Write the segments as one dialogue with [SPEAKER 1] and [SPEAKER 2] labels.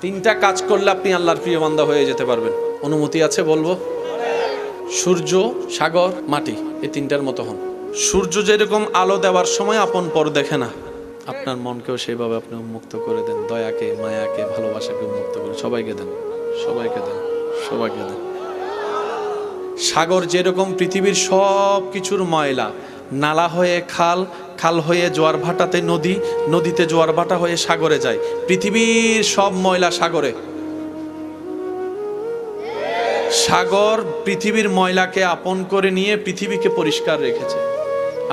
[SPEAKER 1] তিনটা কাজ করলে আপনি আল্লাহর প্রিয় বান্দা হয়ে যেতে পারবেন। অনুমতি আছে বলবো? সূর্য, সাগর, মাটি, এই তিনটার মতো হন। সূর্য যেরকম আলো দেওয়ার সময় আপন পর দেখে না, আপনার মনকেও সেইভাবে আপনি উন্মুক্ত করে দেন। দয়াকে, মায়াকে, ভালোবাসাকে উন্মুক্ত করে সবাইকে দেন, সবাইকে দেন, সবাইকে দেন। সাগর যেরকম পৃথিবীর সব কিছুর ময়লা, নালা হয়ে খাল, খাল হয়ে জোয়ার ভাটাতে নদী, নদীতে জোয়ার ভাটা হয়ে সাগরে যায়, পৃথিবীর সব ময়লা সাগরে। সাগর পৃথিবীর ময়লাকে আপন করে নিয়ে পৃথিবীকে পরিষ্কার রেখেছে।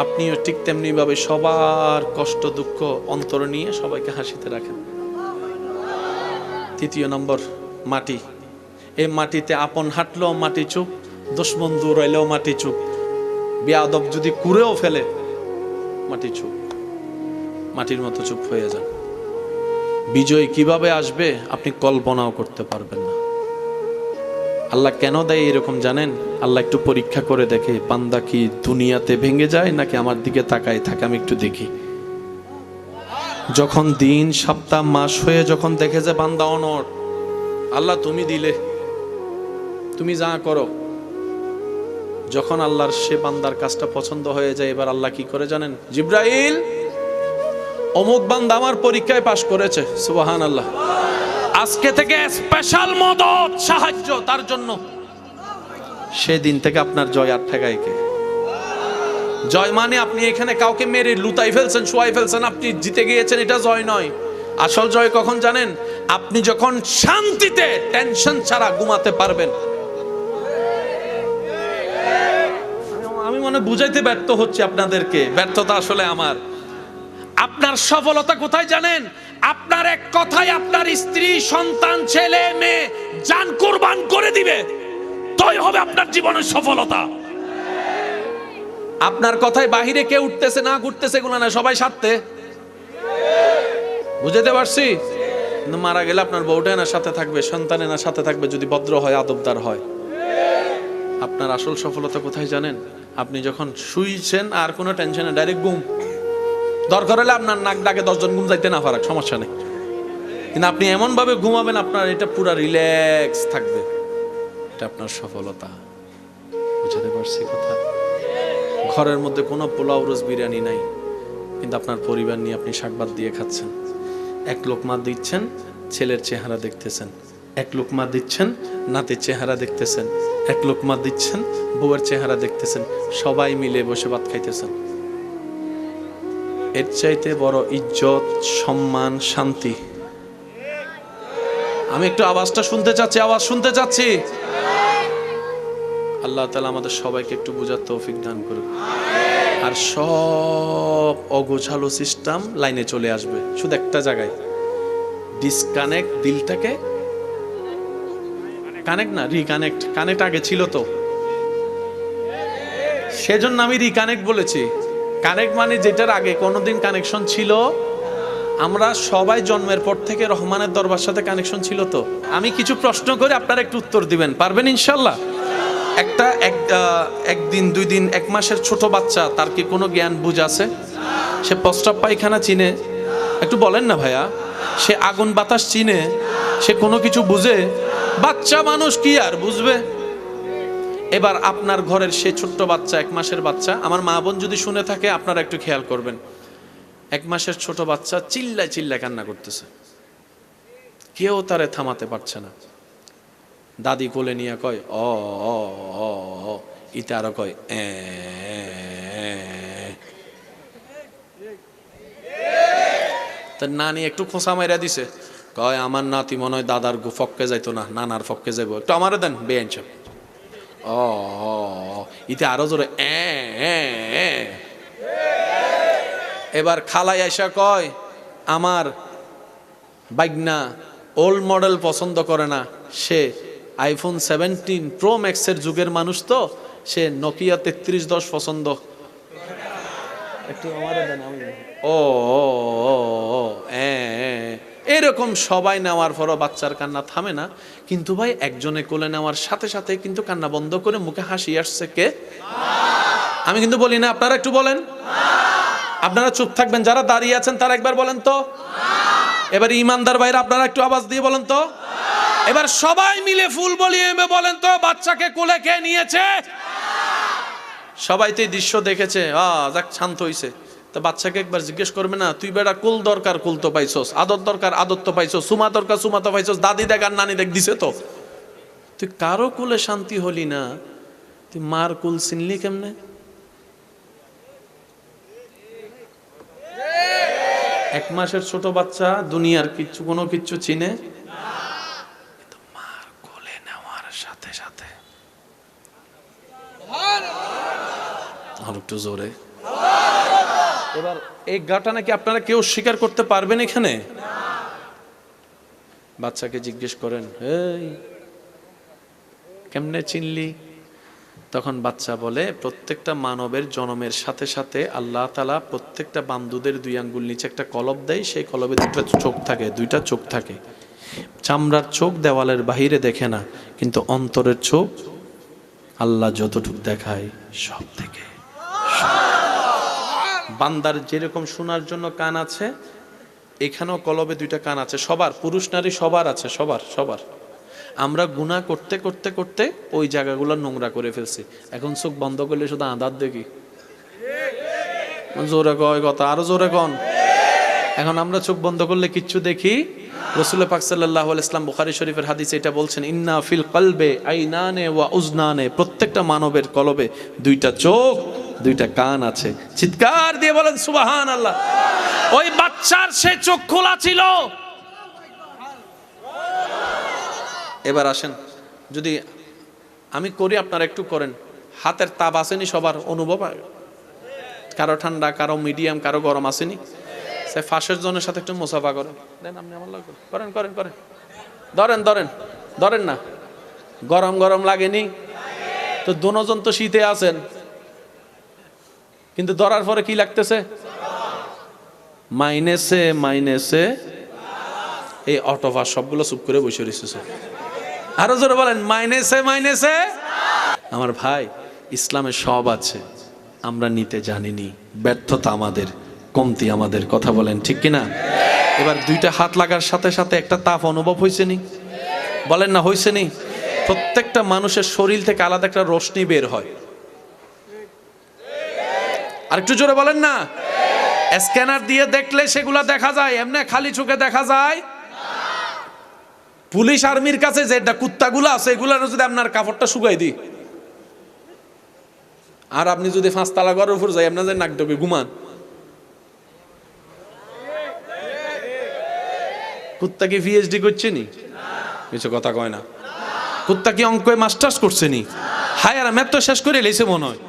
[SPEAKER 1] আপনিও ঠিক তেমনি ভাবে সবার কষ্ট দুঃখ অন্তর নিয়ে সবাইকে হাসিতে রাখেন। তৃতীয় নম্বর, মাটি। এই মাটিতে আপন হাঁটলেও মাটি চুপ, দুশমন দূর হইলেও মাটি চুপ, বেয়াদব যদি কুড়েও ফেলে মাটি চুপ, মাটির মতো চুপ হয়ে যান। বিজয় কিভাবে আসবে আপনি কল্পনাও করতে পারবেন না। আল্লাহ কেন দেয় এরকম জানেন? আল্লাহ একটু পরীক্ষা করে দেখে বান্দা কি দুনিয়াতে ভেঙে যায় নাকি আমার দিকে তাকায় থাকে, আমি একটু দেখি। যখন দিন, সপ্তাহ, মাস হয়ে যখন দেখে যে বান্দা অনড়, আল্লাহ তুমি দিলে, তুমি যা করো, যখন আল্লাহর সে বান্দার কাজটা পছন্দ হয়ে যায়, এবার আল্লাহ কি করে জানেন? জিব্রাইল, অমুক বান্দা আমার পরীক্ষায় পাশ করেছে, সুবহানাল্লাহ, আজকে থেকে স্পেশাল মদদ, সাহায্য তার জন্য। সেদিন থেকে আপনার জয় আর ঠেকায় কে? জয় মানে আপনি এখানে কাউকে মেরে লুতাই ফেলছেন, শোয়াই ফেলছেন, আপনি জিতে গিয়েছেন, এটা জয় নয়। আসল জয় কখন জানেন? আপনি যখন শান্তিতে টেনশন ছাড়া ঘুমাতে পারবেন। আমি মনে বুঝাইতে ব্যর্থ হচ্ছে আপনাদেরকে, ব্যর্থতা আসলে আমার। আপনার সফলতা কোথায় জানেন? আপনার এক কথায় আপনার স্ত্রী, সন্তান, ছেলে মেয়ে জান কুরবান করে দিবে, তাই হবে আপনার জীবনের সফলতা। আপনার কথায় বাহিরে কে উঠতেছে না ঘুরতেছে এগুলো না, সবাই সাথে। বুঝাতে পারছি? কিন্তু মারা গেলে আপনার বউটা না সাথে থাকবে, সন্তানে না সাথে থাকবে, যদি ভদ্র হয়, আদবদার হয়। আপনার আসল সফলতা কোথায় জানেন? আপনি যখন শুইছেন আর কোনো টেনশনে ডাইরেক্ট ঘুম, দরকার হলে আপনার নাক ডাকে 10 জন ঘুম যাইতে না পারাক, সমস্যা নেই, কিন্তু আপনি এমন ভাবে ঘুমাবেন আপনার এটা পুরা রিল্যাক্স থাকবে, এটা আপনার সফলতা। বুঝতে পারছি কথা? ঘরের মধ্যে কোনো পোলাও রোজ বিরিয়ানি নাই, কিন্তু আপনার পরিবার নিয়ে আপনি শাকভাত দিয়ে খাচ্ছেন। এক লোকমা দিচ্ছেন, ছেলের চেহারা দেখতেছেন। এক লোকমা দিচ্ছেন, নাতির চেহারা দেখতেছেন। এক লোকমা দিচ্ছেন, বউয়ের চেহারা দেখতেছেন। সবাই মিলে বসে ভাত খাইতেছেন। এর চাইতে বড় ইজ্জত, সম্মান, শান্তি। আমি একটু আওয়াজটা শুনতে চাচ্ছি, আওয়াজ শুনতে চাচ্ছি। আল্লাহ তাআলা আমাদের সবাইকে একটু বুঝার তৌফিক দান করুন। আর সব অগোছালো সিস্টেম লাইনে চলে আসবে শুধু একটা জায়গায়, ডিসকানেক্ট, দিলটাকে কানেক্ট না, রিকানেক্ট। কানেক্ট আগে ছিল তো, সেজন্য আমি রিকানেক্ট বলেছি। কানেক্ট মানে যেটার আগে কোনোদিন কানেকশন ছিল। আমরা সবাই জন্মের পর থেকে রহমানের দরবার সাথে কানেকশন ছিল তো। আমি কিছু প্রশ্ন করে আপনারা একটু উত্তর দিবেন, পারবেন ইনশাল্লাহ? একদিন, 2 দিন, 1 মাসের ছোট বাচ্চা, তার কি কোনো জ্ঞান বুঝ আছে? সে প্রস্রাব পায়খানা চিনে? একটু বলেন না ভাইয়া। সে আগুন বাতাস চিনে? সে কোনো কিছু বুঝে? বাচ্চা মানুষ কি আর বুঝবে? এবার আপনার ঘরের সে ছোট্ট বাচ্চা, 1 মাসের বাচ্চা, আমার মা বোন যদি শুনে থাকে আপনারা একটু খেয়াল করবেন। 1 মাসের ছোট বাচ্চা চিল্লায় চিল্লায় কান্না করতেছে, কেউ তারে থামাতে পারছে না। দাদি কোলে নিয়ে কয় অ অ অ, ইতে আরো কয় এ। তার নানি একটু খোঁচা মাইরা দিছে, কয় আমার নাতি মনে হয় দাদার ফক্কে যাইতো না, নানার ফক্কে যাইবো, একটু আমারে দেন বেঞ্চ। ও ইতে আরো জোরে এ। এবার খালাই আইসা কয় আমার বাইগনা ওল্ড মডেল পছন্দ করে না, সে আইফোন 17 প্রো ম্যাক্সের যুগের মানুষ, তো সে নোকিয়া 3310 পছন্দ। একটু আমারে দেন। ও এরকম সবাই নেওয়ার পরও বাচ্চার কান্না থামে না। কিন্তু ভাই একজনে কোলে নেওয়ার সাথে সাথে কিন্তু কান্না বন্ধ করে মুখে হাসি আসছে কে? আমি কিন্তু বলি না, আপনারা একটু বলেন। আপনারা চুপ থাকবেন, যারা দাঁড়িয়ে আছেন তারা একবার বলেন তো। এবার ইমানদার ভাইরা আপনারা একটু আওয়াজ দিয়ে বলেন তো, এবার সবাই মিলে ফুল বলিয়ে বলেন তো, বাচ্চাকে কোলে কে নিয়েছে? সবাই তো এই দৃশ্য দেখেছে, যাক শান্ত হইছে। তো বাচ্চাকে একবার জিজ্ঞেস করবে না, তুই বেটা কুল দরকার কুল তো পাইছস, আদর দরকার আদর তো পাইছস, সুমা দরকার সুমা তো পাইছস, দাদি দেখ আর নানি দেখ দিছে তো, তুই কারো কুলে শান্তি হলি না, তুই মার কুল চিনলি কেমনে? এক মাসের ছোট বাচ্চা দুনিয়ার কিচ্ছু কোনো কিচ্ছু চিনে, মার কোলে নেওয়ার সাথে সাথে আর একটু জোরে। এবার এই গাটা নাকি আপনারা কেউ স্বীকার করতে পারবেন এখানে? বাচ্চাকে জিজ্ঞেস করেন, এই কেমনে চিনলি? তখন বাচ্চা বলে, প্রত্যেকটা মানবের জন্মের সাথে সাথে আল্লাহ তাআলা প্রত্যেকটা বান্দুদের 2 আঙ্গুল নিচে একটা কলব দেয়, সেই কলবে 2টা চোখ থাকে, 2টা চোখ থাকে। চামড়ার চোখ দেওয়ালের বাহিরে দেখে না, কিন্তু অন্তরের চোখ আল্লাহ যতটুকু দেখায় সব থেকে। বান্দার যেরকম শোনার জন্য কান আছে, এখানেও কলবে 2টা কান আছে, সবার, পুরুষ নারী সবার আছে, সবার সবার। আমরা গুনাহ করতে করতে করতে ওই জায়গাগুলো নোংরা করে ফেলছি। এখন চোখ বন্ধ করলে শুধু আঁধার দেখি। জোরে কয় কথা, আরো জোরে কন। এখন আমরা চোখ বন্ধ করলে কিচ্ছু দেখি। রাসূল পাক সাল্লাল্লাহু আলাইহি ওয়াসাল্লাম বুখারী শরীফের হাদিসে এটা বলছেন, ইন্না ফিল কলবে আইনানে ওয়া উজনানে, প্রত্যেকটা মানবের কলবে 2টা চোখ 2টা কান আছে। চিৎকার দিয়ে বলেন সুবহানাল্লাহ। ওই বাচ্চার সে চোখ খোলা ছিল। এবার আসেন, যদি আমি করি আপনারা একটু করেন। হাতের তাপ আসেনি সবার? অনুভব, কারো ঠান্ডা, কারো মিডিয়াম, কারো গরম আসেনি? সে ফাঁসের জনের সাথে একটু মুসাফা করেন, দেন আপনি আমার লাগবে, করেন করেন করেন, ধরেন ধরেন ধরেন না, গরম গরম লাগেনি তো? দুজন তো শীতে আছেন, কিন্তু ধরার পরে কি লাগতেছে? মাইনেসে মাইনেসে। এই অটোভার সবগুলো চুপ করে বসে রয়েছে। আরো জোরে বলেন, মাইনেসে মাইনেসে। আমার ভাই, ইসলামে সব আছে, আমরা নিতে জানিনি, ব্যর্থতা আমাদের, কমতি আমাদের। কথা বলেন ঠিক কিনা? এবার 2টা হাত লাগার সাথে সাথে একটা তাপ অনুভব হয়েছে নি? বলেন না হয়েছে নি? প্রত্যেকটা মানুষের শরীর থেকে আলাদা একটা রশ্মি বের হয়। আর একটু জোরে বলেন না। স্ক্যানার দিয়ে দেখলে সেগুলা দেখা যায়, এমনি খালি চোখে দেখা যায়? পুলিশ আর্মির কাছে যেটা কুত্তাগুলো আছে, এগুলার যদি আপনার কাপড়টা শুকাই দিই, আর আপনি যদি 5 তালা ঘরের উপর যাই, আপনার যে নাক ডকে ঘুমান, কুত্তা কি পিএইচডি করছে নি? কিছু কথা কয় না। কুত্তা কি অঙ্কে মাস্টার্স করছে নি? হায় আর ম্যাথ তো শেষ করে লেছে মনে হয়।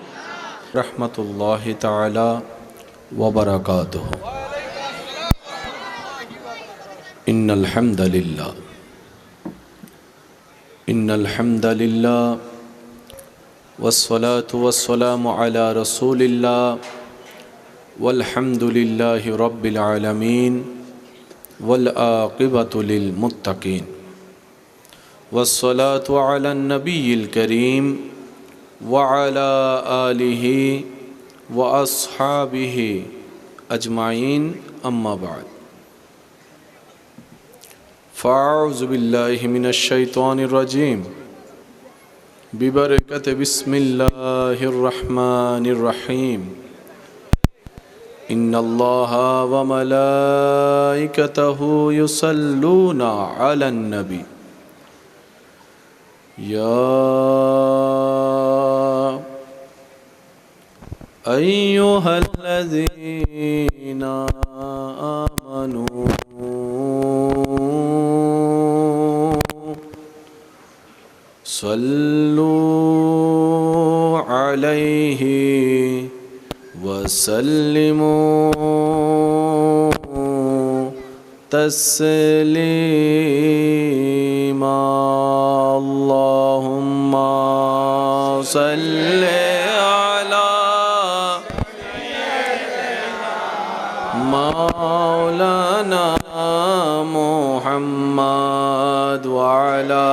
[SPEAKER 1] রাহমাতুল্লাহি তাআলা ওয়া বারাকাতুহু। ইন্নাল হামদালিল্লাহ ইন্নাল হামদালিল্লাহ ওয়াসসালাতু ওয়াসসালামু আলা রাসূলিল্লাহ ওয়াল হামদুলিল্লাহি রাব্বিল আলামিন ওয়াল আকিবাতু লিল মুত্তাকিন ওয়াসসালাতু আলান নাবিয়্যিল কারীম ওয়া আলা আলিহি ওয়া আসহাবিহি আজমাইন, আম্মা বা'দ। ফাউযু বিল্লাহি মিনাশ শাইতানির রাজীম। বিবারাকাতি বিসমিল্লাহির রহমানির রহিম। ইন্নাল্লাহা ওয়া মালাইকাতাহু ইউসাল্লুনা আলান নবী ইয়া আইয়ুহাল্লাযীনা আমানু সাল্লু আলাইহি ওয়া সাল্লিমু তাসলিমা। আল্লাহুম্মা সাল্লি আলা মাওলানা মুহাম্মদ ওয়া আলা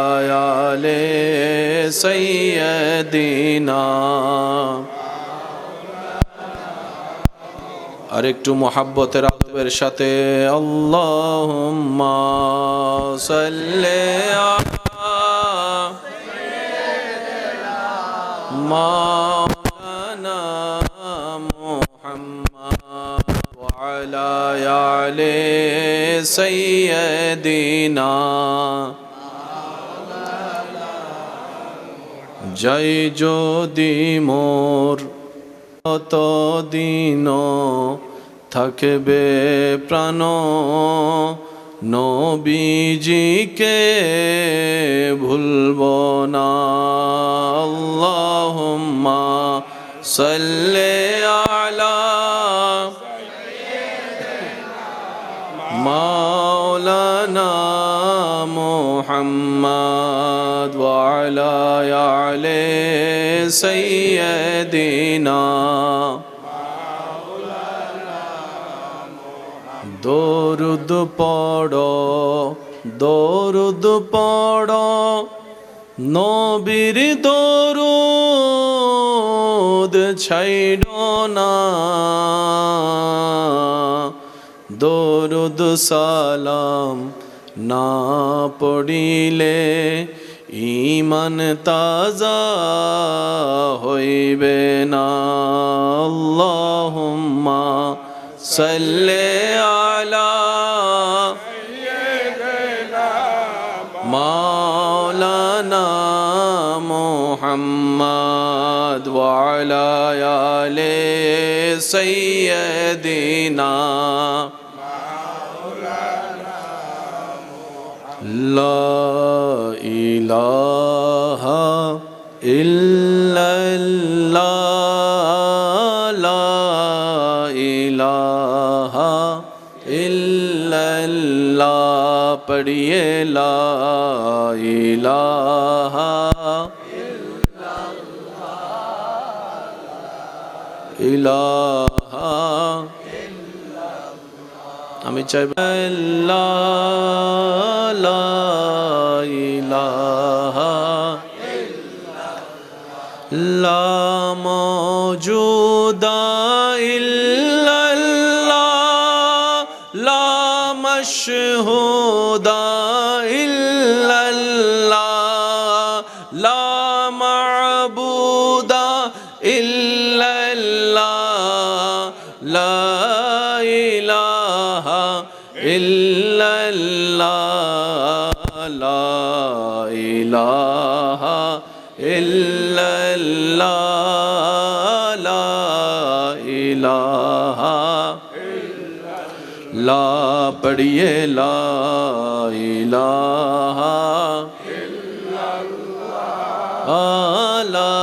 [SPEAKER 1] আলি সাইয়্যিদিনা। আর একটু মোহাব্বতের আদবে এর সাথে আল্লাহুম্মা সাল্লি আলা মাওলানা মুহাম্মদ ওয়া আলা আলি সাইয়্যিদিনা জয় যদি মোর ততদিন থাকবে প্রাণ নবীজিকে ভুলব না আল্লাহুম্মা সাল্লি আলা মাওলানা মুহাম্মদ ওয়া আলা আলি সাইয়্যিদিনা দরুদ পড়ো নবীর দরুদ ছাইড়ো না দরুদ সালাম না পড়িলে ঈমান তাজা হইবে না আল্লাহুম্মা সাল্লি আলা মাওলানা মুহাম্মদ ওয়া আলা আলি সাইয়্যিদিনা লা ইলাহা ইল্লাল্লাহ লা ইলাহা ইল্লাল্লাহ পড়িয়ে লা ইলাহা ইলাহা আমি চাই লা ইলাহা লা মওজুদা ইল্লাল্লাহ লা মাশহুদা ইল্লাল্লাহ লা মা'বুদা ইল্লাল্লাহ লা ইলাহা ইল্লাল্লাহ লা ইলাহা ইল্লাল্লাহ লা ইলাহা লা পড়িয়ে লা ইলাহা লা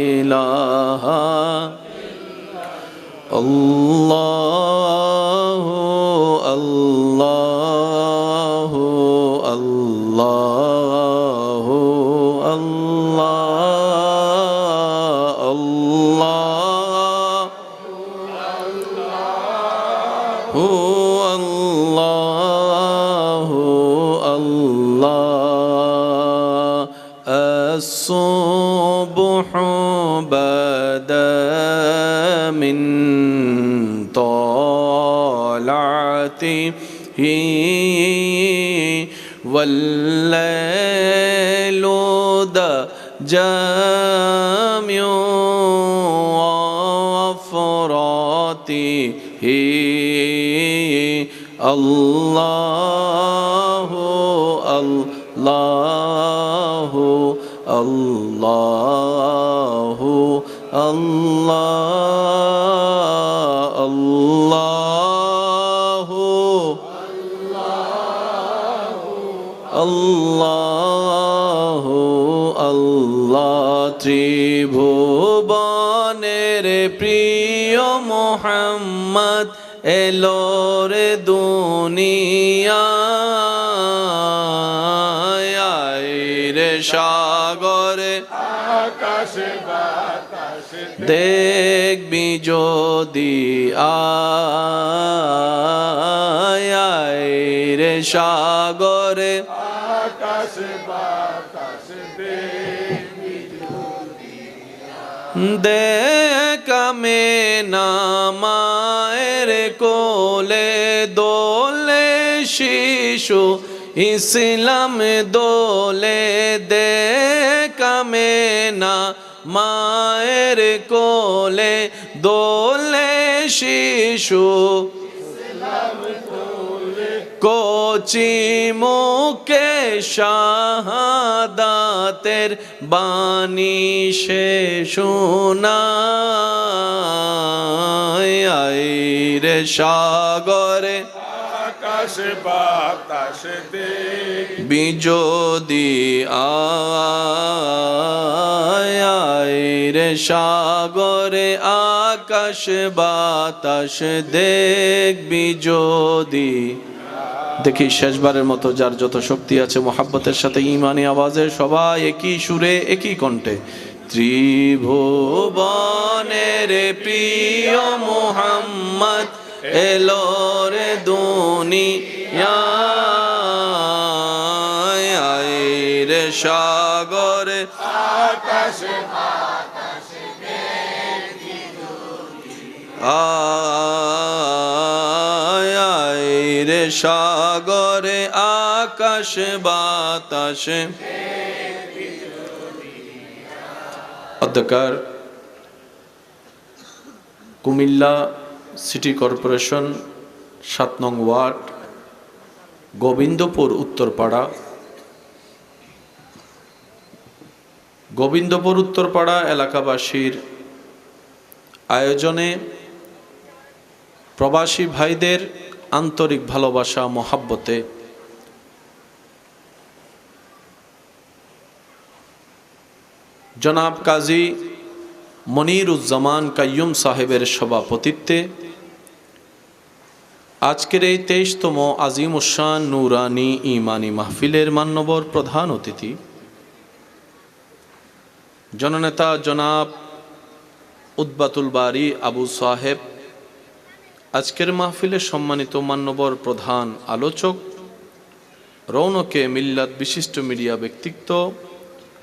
[SPEAKER 1] ইলাহা আল্লাহু আল্লাহু আল্লাহু আল্লাহ আল্লাহু আল্লাহু আল্লাহ as-subhu bada min طلعته والليل جامع وفراته الله الله الله الله الله الله الله ত্রিভুবনের প্রিয় মোহাম্মদ এলো রে দুনিয়ায় রে সাগরে আকাশে বাতাসে দেখবি যদি আয় রে সাগরে আকাশে বাতাসে দেখবি যদি দেখামে না মায়ের কোলে দোলে শিশু ইসলাম দোলে দেখামে না মায়ের কোলে দোলে শিশু কোচি মুখে শাহাদাতের বাণী সে শোনায় আইরে সাগরে
[SPEAKER 2] আকাশে বাতাসে
[SPEAKER 1] বিজোদি আইরে সাগরে আকাশ বাতাস দেখবি যদি। দেখি শেষবারের মতো যার যত শক্তি আছে মোহাব্বতের সাথে ঈমানি আওয়াজে সবাই একই সুরে একই কণ্ঠে ত্রিভুবনের প্রিয় মুহাম্মদ এলো রে দুনিয়ায় আইরে সাগরে
[SPEAKER 2] আকাশে
[SPEAKER 1] আইরে সাগরে আকাশ বাতাসে। অধ্যকার কুমিল্লা সিটি কর্পোরেশন ৭ নং ওয়ার্ড গোবিন্দপুর উত্তরপাড়া এলাকাবাসীর আয়োজনে প্রবাসী ভাইদের আন্তরিক ভালোবাসা মহাব্বতে জনাব কাজী মনিরুজ্জামান কাইয়ুম সাহেবের সভাপতিত্বে আজকের এই 23তম আজিমুশান নুরানি ঈমানি মাহফিলের মান্যবর প্রধান অতিথি জননেতা জনাব উদ্বাতুল বারী আবু সাহেব, আজকের মাহফিলে সম্মানিত মান্যবর প্রধান আলোচক রৌনকে মিল্লাত বিশিষ্ট মিডিয়া ব্যক্তিত্ব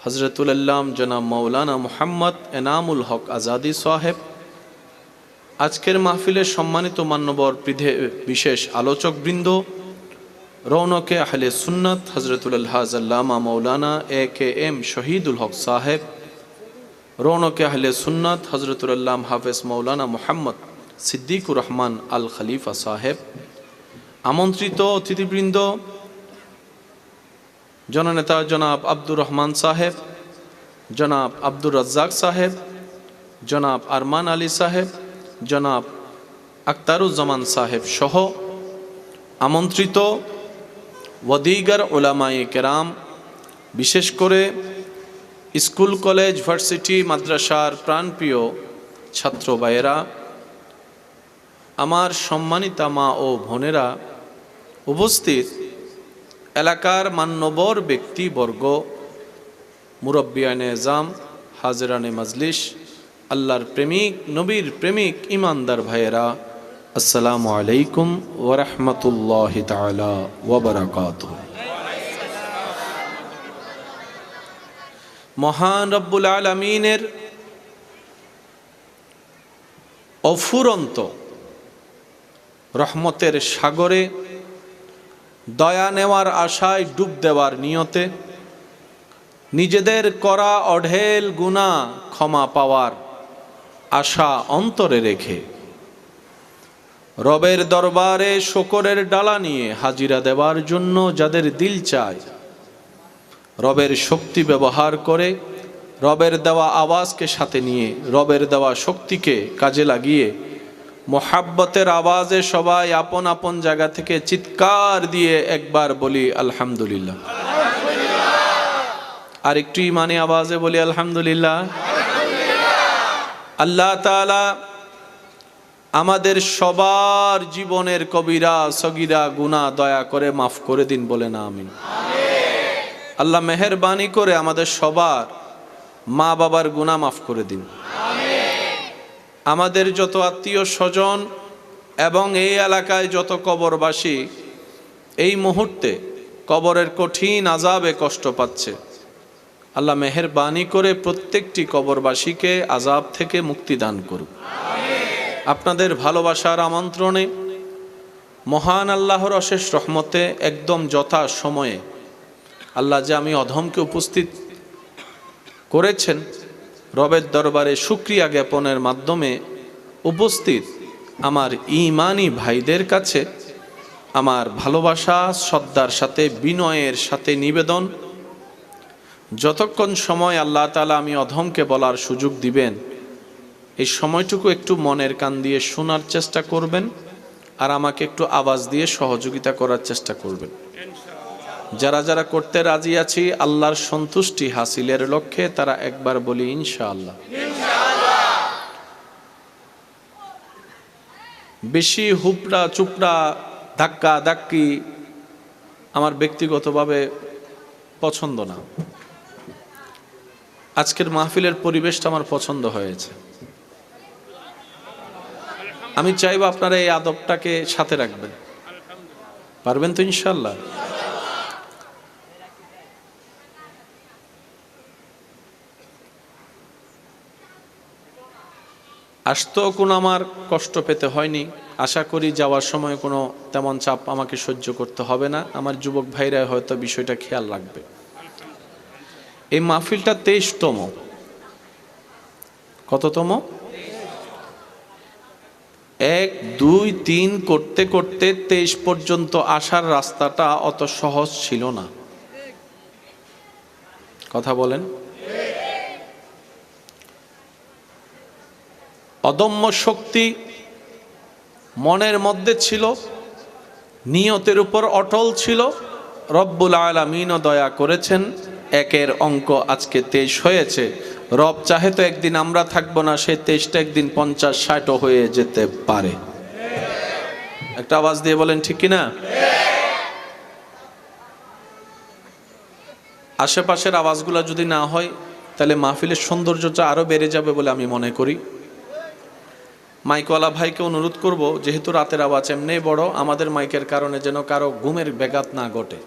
[SPEAKER 1] হযরতুল আল্লাম জনাব মাওলানা মুহাম্মদ এনামুল হক আজাদি সাহেব, আজকের মাহফিলে সম্মানিত মান্যবর বিশেষ আলোচক বৃন্দ রৌনকে আহলে সুন্নাত হযরতুল আলহাজ আল্লামা মাওলানা AKM শহীদুল হক সাহেব, রৌনকে আহলে সুন্নাত হযরতুল আল্লাম হাফেজ মাওলানা মুহাম্মদ সিদ্দিকুর রহমান আল খলিফা সাহেব, আমন্ত্রিত অতিথিবৃন্দ জননেতা জনাব আব্দুর রহমান সাহেব, জনাব আব্দুর রাজ্জাক সাহেব, জনাব আরমান আলী সাহেব, জনাব আখতারুজ্জামান সাহেব সহ আমন্ত্রিত ওয়াদিগার উলামায়ে কেরাম, বিশেষ করে স্কুল কলেজ ভার্সিটি মাদ্রাসার প্রাণপ্রিয় ছাত্র ভাইয়েরা, আমার সম্মানিতা মা ও বোনেরা, উপস্থিত এলাকার মান্যবর ব্যক্তিবর্গ, মুরব্বিয়ানে এজাম, হাজরানে মাজলিস, আল্লাহর প্রেমিক, নবীর প্রেমিক, ইমানদার ভাইয়েরা, আসসালামু আলাইকুম ওয়া রাহমাতুল্লাহি তাআলা ওয়া বারাকাতুহু। মহান রব্বুল আলামিনের অফুরন্ত রহমতের সাগরে দয়া নেওয়ার আশায় ডুব দেওয়ার নিয়তে নিজেদের করা অঢেল গুনাহ ক্ষমা পাওয়ার আশা অন্তরে রেখে রবের দরবারে শকরের ডালা নিয়ে হাজিরা দেওয়ার জন্য যাদের দিল চায়, রবের শক্তি ব্যবহার করে রবের দেওয়া আওয়াজকে সাথে নিয়ে রবের দেওয়া শক্তিকে কাজে লাগিয়ে মোহাব্বতের আওয়াজে সবাই আপন আপন জায়গা থেকে চিৎকার দিয়ে একবার বলি আলহামদুলিল্লাহ। আর একটু ইমানি আওয়াজে বলি আলহামদুলিল্লাহ। আল্লাহ তাআলা আমাদের সবার জীবনের কবিরা সগীরা গুনাহ দয়া করে মাফ করে দিন, বলে না আমিন। আল্লাহ মেহেরবানি করে আমাদের সবার মা বাবার গুনাহ মাফ করে দিন। আমাদের যত আত্মীয় স্বজন এবং এই এলাকায় যত কবরবাসী এই মুহূর্তে কবরের কঠিন আযাবে কষ্ট পাচ্ছে, আল্লাহ মেহেরবানি করে প্রত্যেকটি কবরবাসীকে আযাব থেকে মুক্তি দান করুক। আপনাদের ভালোবাসার আমন্ত্রণে মহান আল্লাহর অশেষ রহমতে একদম যথা সময়ে আল্লাহ যে আমি অধমকে উপস্থিত করেছেন, রবের দরবারে শুকরিয়া জ্ঞাপনের মাধ্যমে উপস্থিত আমার ঈমানি ভাইদের কাছে আমার ভালোবাসা, শ্রদ্ধার সাথে, বিনয়ের সাথে নিবেদন, যতক্ষণ সময় আল্লাহ তাআলা আমি অধমকে বলার সুযোগ দিবেন, এই সময়টুকু একটু মনের কান দিয়ে শোনার চেষ্টা করবেন আর আমাকে একটু আওয়াজ দিয়ে সহযোগিতা করার চেষ্টা করবেন। যারা যারা করতে রাজি আছি আল্লাহর সন্তুষ্টি হাসিলের লক্ষ্যে তারা একবার বলি ইনশাআল্লাহ। বেশি হুপড়া চুপড়া ধাক্কা ধাক্কি আমার ব্যক্তিগতভাবে পছন্দ না। আজকের মাহফিলের পরিবেশটা আমার পছন্দ হয়েছে। আমি চাইবো আপনারা এই আদবটাকে সাথে রাখবেন, পারবেন তো ইনশাআল্লাহ? আসতেও কোনো আমার কষ্ট পেতে হয়নি, আশা করি যাওয়ার সময় কোনো তেমন চাপ আমাকে সহ্য করতে হবে না। আমার যুবক ভাইরা হয়তো বিষয়টা খেয়াল রাখবে। এই মাহফিলটা 23তম, কততম? 1, 2, 3 করতে করতে 23 পর্যন্ত আসার রাস্তাটা অত সহজ ছিল না। কথা বলেন। অদম্য শক্তি মনের মধ্যে ছিল, নিয়তের উপর অটল ছিল। রব্বুল আলামিনও দয়া করেছেন, একের অঙ্ক আজকে 23 হয়েছে। রব চাহে তো একদিন আমরা থাকবো না, সেই 23টা একদিন 50-60ও হয়ে যেতে পারে। একটা আওয়াজ দিয়ে বলেন ঠিক কিনা? আশেপাশের আওয়াজগুলো যদি না হয় তাহলে মাহফিলের সৌন্দর্যটা আরো বেড়ে যাবে বলে আমি মনে করি। মাইকওয়ালা ভাইকে অনুরোধ করব, যেহেতু রাতের আওয়াজ এমনি বড়, আমাদের মাইকের কারণে যেন কারো ঘুমের ব্যাঘাত না ঘটে,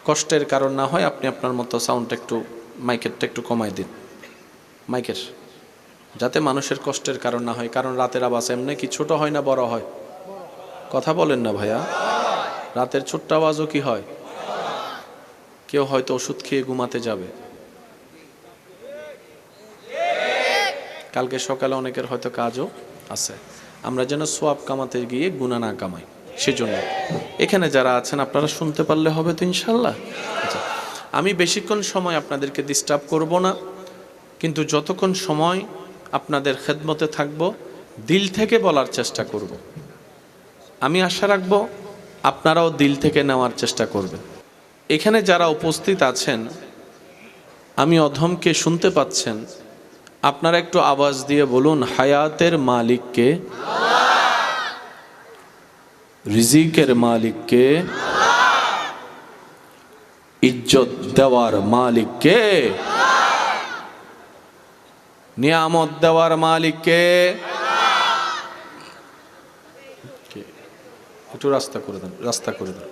[SPEAKER 1] কষ্টের কারণ না হয়। আপনি আপনার মতো সাউন্ডটা একটু, মাইকেরটা একটু কমাই দিন মাইকের, যাতে মানুষের কষ্টের কারণ না হয়। কারণ রাতের আওয়াজ এমনি কি ছোট হয় না বড় হয়? কথা বলেন না ভাইয়া। রাতের ছোট্ট আওয়াজও কি হয়? কেউ হয়তো ওষুধ খেয়ে ঘুমাতে যাবে, কালকে সকালে অনেকের হয়তো কাজও আছে। আমরা যেন সোয়াব কামাতে গিয়ে গুনাহ না কামাই, সেজন্য এখানে যারা আছেন আপনারা শুনতে পারলে হবে তো ইনশাল্লাহ। আচ্ছা, আমি বেশিক্ষণ সময় আপনাদেরকে ডিস্টার্ব করব না, কিন্তু যতক্ষণ সময় আপনাদের খেদমতে থাকব দিল থেকে বলার চেষ্টা করব। আমি আশা রাখবো আপনারাও দিল থেকে নেওয়ার চেষ্টা করবেন। এখানে যারা উপস্থিত আছেন, আমি অধমকে শুনতে পাচ্ছেন, আপনারা একটু আওয়াজ দিয়ে বলুন, হায়াতের মালিক কে? রিজিকের মালিক কে? ইজ্জত দেওয়ার মালিক কে? নিয়ামত দেওয়ার মালিক কে? একটু রাস্তা করে দেন, রাস্তা করে দেন।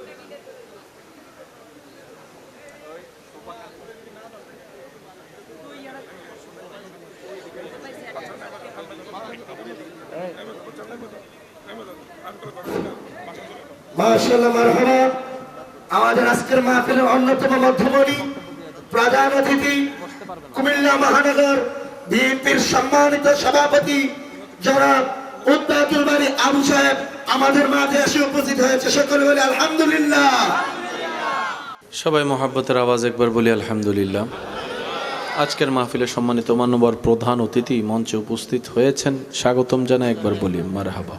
[SPEAKER 3] মাশাআল্লাহ, মারহাবা। আমাদের আজকের মাহফিলের অন্যতম মধ্যমণি, প্রধান অতিথি, কুমিল্লা মহানগর বিএনপির সম্মানিত সভাপতি জনাব উদ্দাতুল বারী আবু সাহেব আমাদের মাঝে এসে উপস্থিত হয়েছে। সকলে বলি আলহামদুলিল্লাহ।
[SPEAKER 1] সবাই মহাব্বতের আওয়াজ একবার বলি আলহামদুলিল্লাহ। আজকের মাহফিলে সম্মানিত মাননীয় প্রধান অতিথি মঞ্চে উপস্থিত হয়েছেন, স্বাগতম জানাই একবার বলি মারহাবা।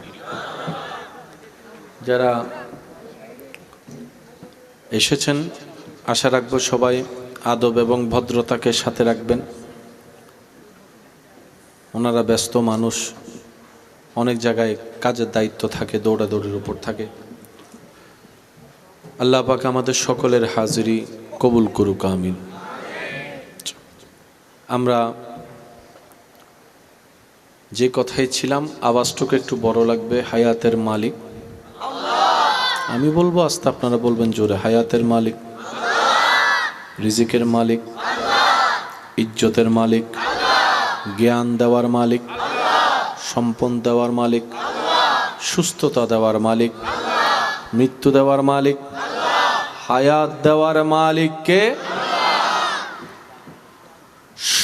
[SPEAKER 1] যারা এসেছেন আশা রাখবো সবাই আদব এবং ভদ্রতাকে সাথে রাখবেন। ওনারা ব্যস্ত মানুষ, অনেক জায়গায় কাজের দায়িত্ব থাকে, দৌড়াদৌড়ির উপর থাকে। আল্লাহ পাক আমাদের সকলের হাজিরি কবুল করুক, আমিন। আমরা যে কথাই ছিলাম, আওয়াজটুকু একটু বড় লাগবে। হায়াতের মালিক আমি বলবো আস্তে, আপনারা বলবেন জোরে, হায়াতের মালিক। রিজিকের মালিক, ইজ্জতের মালিক, জ্ঞান দেওয়ার মালিক, সম্পদ দেওয়ার মালিক, সুস্থতা দেওয়ার মালিক, মৃত্যু দেওয়ার মালিক, হায়াত দেওয়ার মালিককে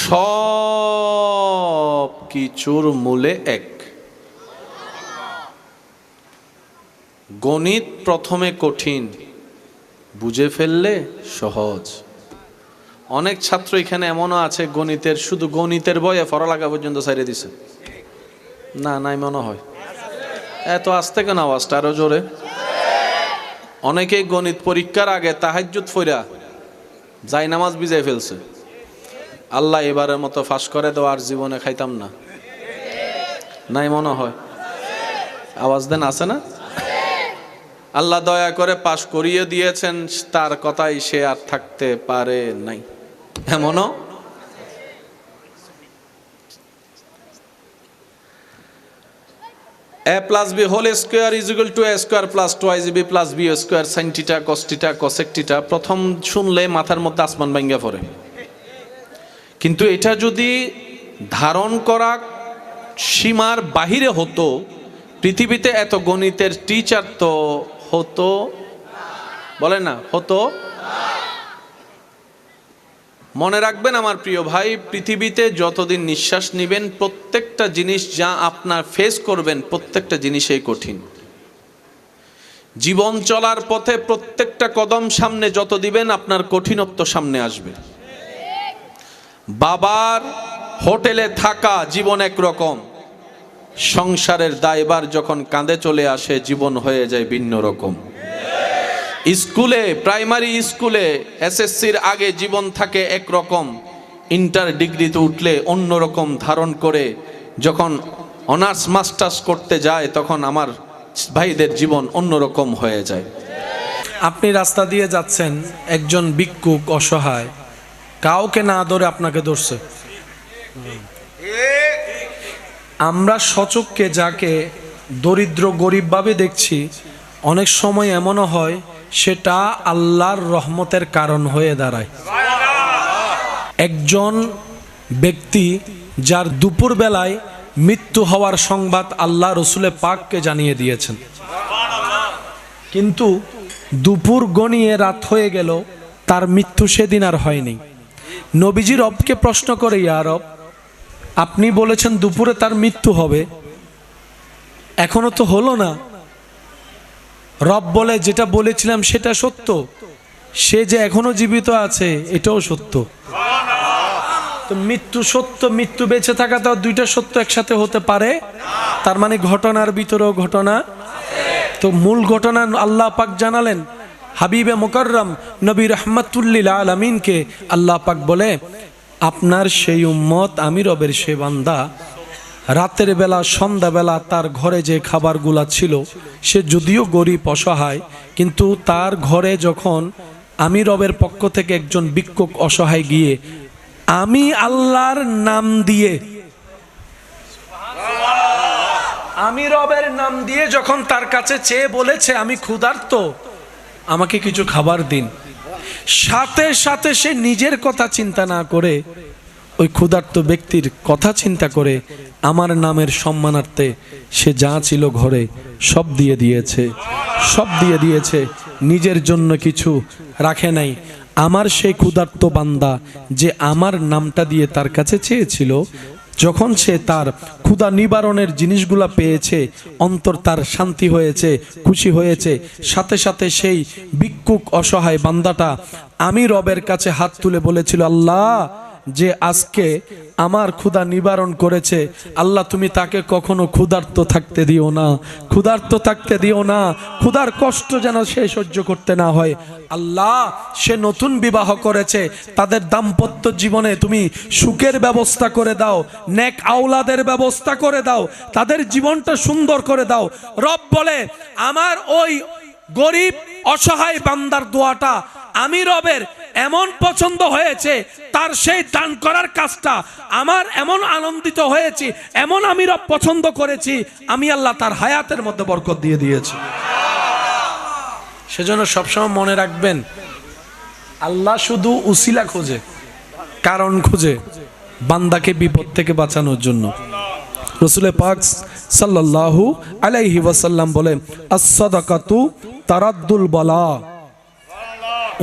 [SPEAKER 1] সব কিছুর মূলে এক। গণিত প্রথমে কঠিন, বুঝে ফেললে সহজ। অনেক ছাত্র এখানে এমনও আছে গণিতের শুধু গণিতের বইয়ে পড়ালেখা পর্যন্ত ছাড়িয়ে দিছে। না নাই মনে হয়, এত আস্তে কেন আওয়াজটা আরো জোরে? অনেকেই গণিত পরীক্ষার আগে তাহাজ্জুদ পড়া যাই নামাজ ভিজাই ফেলছে। আল্লাহ এবারের মতো ফাঁস করে দেওয়া, আর জীবনে খাইতাম না। নাই মনে হয়, আওয়াজ দেন, আছে না? আল্লাহ দয়া করে পাশ করিয়ে দিয়েছেন, তার কথাই সে আর থাকতে পারে নাই। এমনও a plus b whole square is equal to a square plus 2ab plus b square sin theta cos theta cosec theta প্রথম শুনলে মাথার মধ্যে আসমান ভাঙ্গা পড়ে। কিন্তু এটা যদি ধারণ করা সীমার বাহিরে হতো, পৃথিবীতে এত গণিতের টিচার তো হতো, বলে না হতো। মনে রাখবেন আমার প্রিয় ভাই, পৃথিবীতে যতদিন নিঃশ্বাস নিবেন প্রত্যেকটা জিনিস যা আপনার ফেস করবেন প্রত্যেকটা জিনিসই কঠিন। জীবন চলার পথে প্রত্যেকটা কদম সামনে যত দিবেন আপনার কঠিনত্ব সামনে আসবে। বাবার হোটেলে থাকা জীবন একরকম, সংসারের দায়ভার যখন কাঁধে চলে আসে জীবন হয়ে যায় ভিন্ন রকম। স্কুলে, প্রাইমারি স্কুলে এসএসসির আগে জীবন থাকে একরকম, ইন্টার ডিগ্রিতে উঠলে অন্যরকম ধারণ করে, যখন অনার্স মাস্টার্স করতে যায় তখন আমার ভাইদের জীবন অন্যরকম হয়ে যায়।
[SPEAKER 4] আপনি রাস্তা দিয়ে যাচ্ছেন, একজন ভিক্ষুক অসহায় কাউকে না ধরে আপনাকে ধরছে। আমরা সচক্ষে যাকে দরিদ্র গরিবভাবে দেখছি, অনেক সময় এমনও হয় সেটা আল্লাহর রহমতের কারণ হয়ে দাঁড়ায়। একজন ব্যক্তি যার দুপুর বেলায় মৃত্যু হওয়ার সংবাদ আল্লাহ রসুলে পাককে জানিয়ে দিয়েছেন, কিন্তু দুপুর গনিয়ে রাত হয়ে গেল, তার মৃত্যু সেদিন আর হয়নি। নবীজি রবকে প্রশ্ন করে, ইয়া রব, আপনি বলেছেন দুপুরে তার মৃত্যু হবে, এখনো তো হলো না। রব বলে, যেটা বলেছিলাম সেটা সত্য, সে যে এখনো জীবিত আছে এটাও সত্য। তো মৃত্যু সত্য, মৃত্যু বেঁচে থাকা, তো দুইটা সত্য একসাথে হতে পারে? তার মানে ঘটনার ভিতরেও ঘটনা। তো মূল ঘটনা আল্লাহ পাক জানালেন হাবিবে মুকাররম নবী রহমাতুল্লিল আলামিনকে। আল্লাহ পাক বলে, আপনার সেই উম্মত, আমি রবের সে বান্দা, রাতের বেলা সন্ধ্যাবেলা তার ঘরে যে খাবারগুলা ছিল, সে যদিও গরিব অসহায়, কিন্তু তার ঘরে যখন আমি রবের পক্ষ থেকে একজন ভিক্ষুক অসহায় গিয়ে আমি আল্লাহর নাম দিয়ে, আমি রবের নাম দিয়ে যখন তার কাছে চেয়ে বলেছে আমি ক্ষুধার্ত, আমাকে কিছু খাবার দিন, সাথে সাথে সে নিজের কথা চিন্তা না করে ওই ক্ষুধার্ত ব্যক্তির কথা চিন্তা করে আমার নামের সম্মানার্থে সে যা ছিল ঘরে সব দিয়ে দিয়েছে, সব দিয়ে দিয়েছে, নিজের জন্য কিছু রাখে নাই। আমার সেই ক্ষুধার্ত বান্দা যে আমার নামটা দিয়ে তার কাছে চেয়েছিল, যখন সে তার ক্ষুধা নিবারণের জিনিসগুলা পেয়েছে, অন্তর তার শান্তি হয়েছে, খুশি হয়েছে, সাথে সাথে সেই ভিক্ষুক অসহায় বান্দাটা আমি রবের কাছে হাত তুলে বলেছিল, আল্লাহ, যে আজকে আমার ক্ষুধা নিবারণ করেছে, আল্লাহ তুমি তাকে কখনো ক্ষুধার্ত থাকতে দিও না, ক্ষুধার্ত থাকতে দিও না, ক্ষুধার কষ্ট যেন সে সহ্য করতে না হয়। আল্লাহ, সে নতুন বিবাহ করেছে, তাদের দাম্পত্য জীবনে তুমি সুখের ব্যবস্থা করে দাও, নেক আওলাদের ব্যবস্থা করে দাও, তাদের জীবনটা সুন্দর করে দাও। রব বলে, আমার ওই গরিব অসহায় বান্দার দোয়াটা আমি রবের এমন পছন্দ হয়েছে, তার সেই দান করার কাজটা আমার এমন আনন্দিত হয়েছি, এমন আমি রব পছন্দ করেছি, আমি আল্লাহ তার হায়াতের মধ্যে বরকত দিয়ে দিয়েছি। সেজন্য সবসময় মনে রাখবেন, আল্লাহ শুধু উসিলা খোঁজে, কারণ খুঁজে বান্দাকে বিপদ থেকে বাঁচানোর জন্য। রাসূল পাক সাল্লাল্লাহু আলাইহি ওয়াসাল্লাম বলে, আস-সাদাকাতু তারাদ্দুল বালা।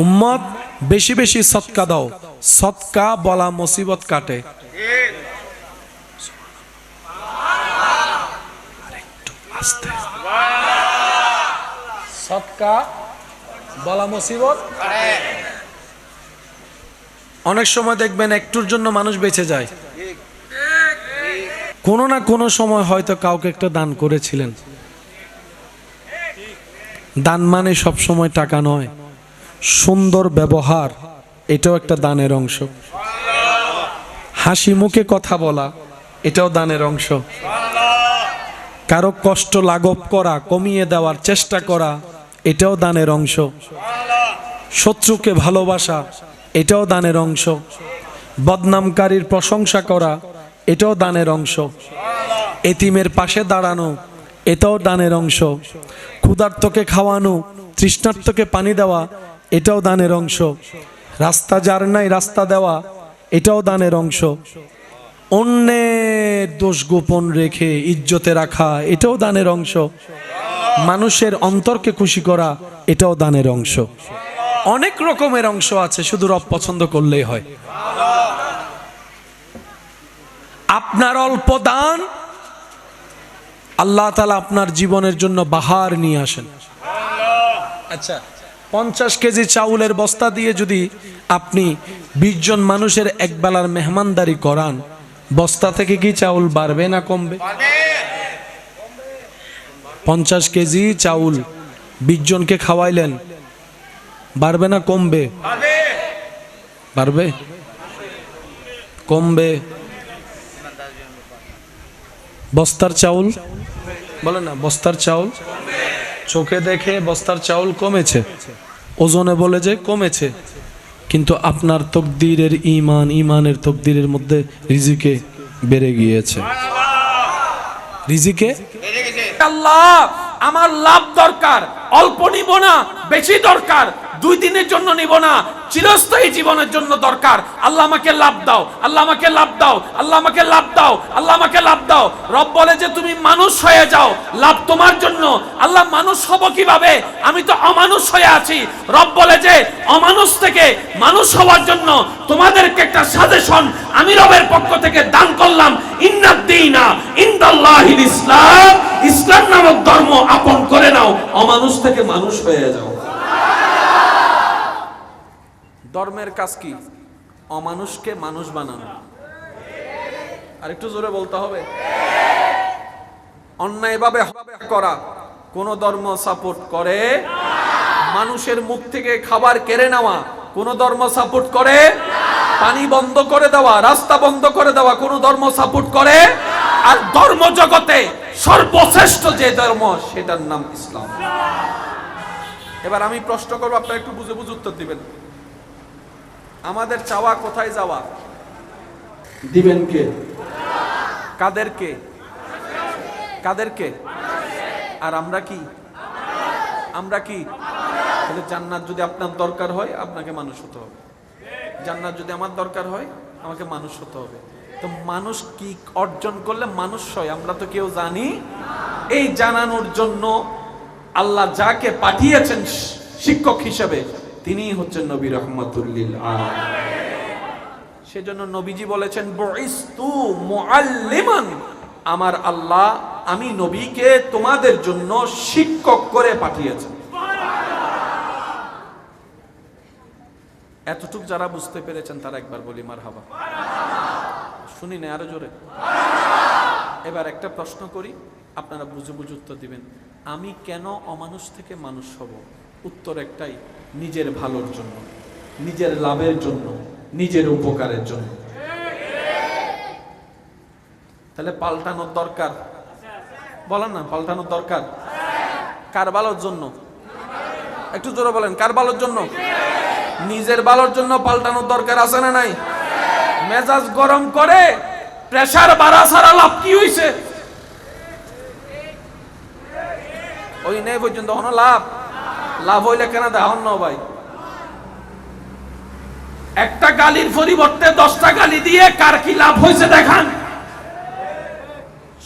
[SPEAKER 4] উম্মত বেশি বেশি সদকা দাও, সদকা বলা মুসিবত কাটে। আস্তে, সদকা বলা মুসিবত। অনেক সময় দেখবেন একটুর জন্য মানুষ বেঁচে যায়। কোনো না কোনো সময় হয়তো কাউকে একটা দান করেছিলেন। দান মানে সব সময় টাকা নয়, সুন্দর ব্যবহার, এটাও একটা দানের অংশ। হাসি মুখে কথা বলা, এটাও দানের অংশ। কারো কষ্ট লাঘব করা, কমিয়ে দেওয়ার চেষ্টা করা, এটাও দানের অংশ। শত্রুকে ভালোবাসা, এটাও দানের অংশ। বদনামকারীর প্রশংসা করা, এটাও দানের অংশ। এতিমের পাশে দাঁড়ানো, এটাও দানের অংশ। ক্ষুধার্তকে খাওয়ানো, তৃষ্ণার্তকে পানি দেওয়া, এটাও দানের অংশ। রাস্তা যার নাই রাস্তা দেওয়া, এটাও দানের অংশ। অন্যের দোষ গোপন রেখে ইজ্জতে রাখা, এটাও দানের অংশ। মানুষের অন্তরকে খুশি করা, এটাও দানের অংশ। অনেক রকমের অংশ আছে, শুধু রব পছন্দ করলেই হয়। আপনার অল্প দান, আল্লাহ তাআলা আপনার জীবনের জন্য বাহার নিয়ে আসেন। আচ্ছা, 50 কেজি চাউলের বস্তা দিয়ে যদি আপনি 20 জন মানুষের এক বেলার মেহমানদারি করান, বস্তা থেকে কি চাউল বাড়বে না কমবে? 50 কেজি চাউল 20 জনকে খাওয়াইলেন, বাড়বে না কমবে? বাড়বে, কমবে? বস্তার চাউল বলে না, বস্তার চাউল চোখে দেখে বস্তার চাউল কমেছে, ওজনে বলে যে কমেছে, কিন্তু আপনার তকদিরের ঈমান, ঈমানের তকদিরের মধ্যে রিজিকে বেড়ে গিয়েছে। রিজিকে আল্লাহ আমার লাভ দরকার, অল্প নিব না, বেশি দরকার, 2 দিনের জন্য নিব না, চিরস্থায়ী জীবনের জন্য দরকার। আল্লাহ আমাকে লাভ দাও, আল্লাহ আমাকে লাভ দাও, আল্লাহ আমাকে লাভ দাও, আল্লাহ আমাকে লাভ দাও। রব বলে যে তুমি মানুষ হয়ে যাও, লাভ তোমার জন্য। আল্লাহ মানুষ হব কিভাবে? আমি তো অমানুষ হয়ে আছি। রব বলে যে অমানুষ থেকে মানুষ হওয়ার জন্য তোমাদেরকে একটা সাজেশন আমি রবের পক্ষ থেকে দান করলাম। ইন্নাদ-দীনা ইনদাল্লাহিল ইসলাম, ইসলাম নামক ধর্ম আপন করে নাও, অমানুষ থেকে মানুষ হয়ে যাও। ধর্মের কাজ কি? অমানুষকে মানুষ বানানো। আর একটু জোরে বলতে হবে। অন্যায়ভাবে করা কোন ধর্ম সাপোর্ট করে? মানুষের মুখ থেকে খাবার কেড়ে নেওয়া কোন ধর্ম সাপোর্ট করে? পানি বন্ধ করে দেওয়া, রাস্তা বন্ধ করে দেওয়া কোন ধর্ম সাপোর্ট করে? আর ধর্ম জগতে সর্বশ্রেষ্ঠ যে ধর্ম, সেটার নাম ইসলাম। এবার আমি প্রশ্ন করবো, আপনারা একটু বুঝে বুঝে উত্তর দিবেন। আমাদের চাওয়া কোথায় যাওয়া? দিবেন কে? কাদেরকে? কাদেরকে? আর আমরা কি? আমরা কি? তাহলে জান্নাত যদি আপনার দরকার হয়, আপনাকে মানুষ হতে হবে। জান্নাত যদি আমার দরকার হয়, আমাকে মানুষ হতে হবে। তো মানুষ কি অর্জন করলে মানুষ হয়, আমরা তো কেউ জানি। এই জানানোর জন্য আল্লাহ যাকে পাঠিয়েছেন শিক্ষক হিসেবে, তিনি হচ্ছেন নবী রাহমাতুল লিল আলামিন। সেজন্য নবীজি বলেছেন, বুইস্তু মুআল্লিমান, আমার আল্লাহ আমি নবীকে তোমাদের জন্য শিক্ষক করে পাঠিয়েছেন। এতটুক যারা বুঝতে পেরেছেন তারা একবার বলি মারহাবা। শুনি না, আরো জোরে। এবার একটা প্রশ্ন করি, আপনারা বুঝে বুঝে উত্তর দিবেন। আমি কেন অমানুষ থেকে মানুষ হব? উত্তর একটাই, নিজের ভালোর জন্য, নিজের লাভের জন্য, নিজের উপকারের জন্য। তাহলে পাল্টানোর দরকার, বলেন না, পাল্টানোর দরকার। কার ভালোর জন্য? একটু জোরে বলেন, কার ভালোর জন্য? নিজের ভালোর জন্য পাল্টানোর দরকার আছে না নাই? মেজাজ গরম করে প্রেসার বাড়া ছাড়া লাভ কি হইছে? ওই নেই পর্যন্ত লাভ, লাভ হইলে কেন দেখুন না ভাই। একটা গালির পরিবর্তে 10টা গালি দিয়ে কার কি লাভ হয়েছে দেখান।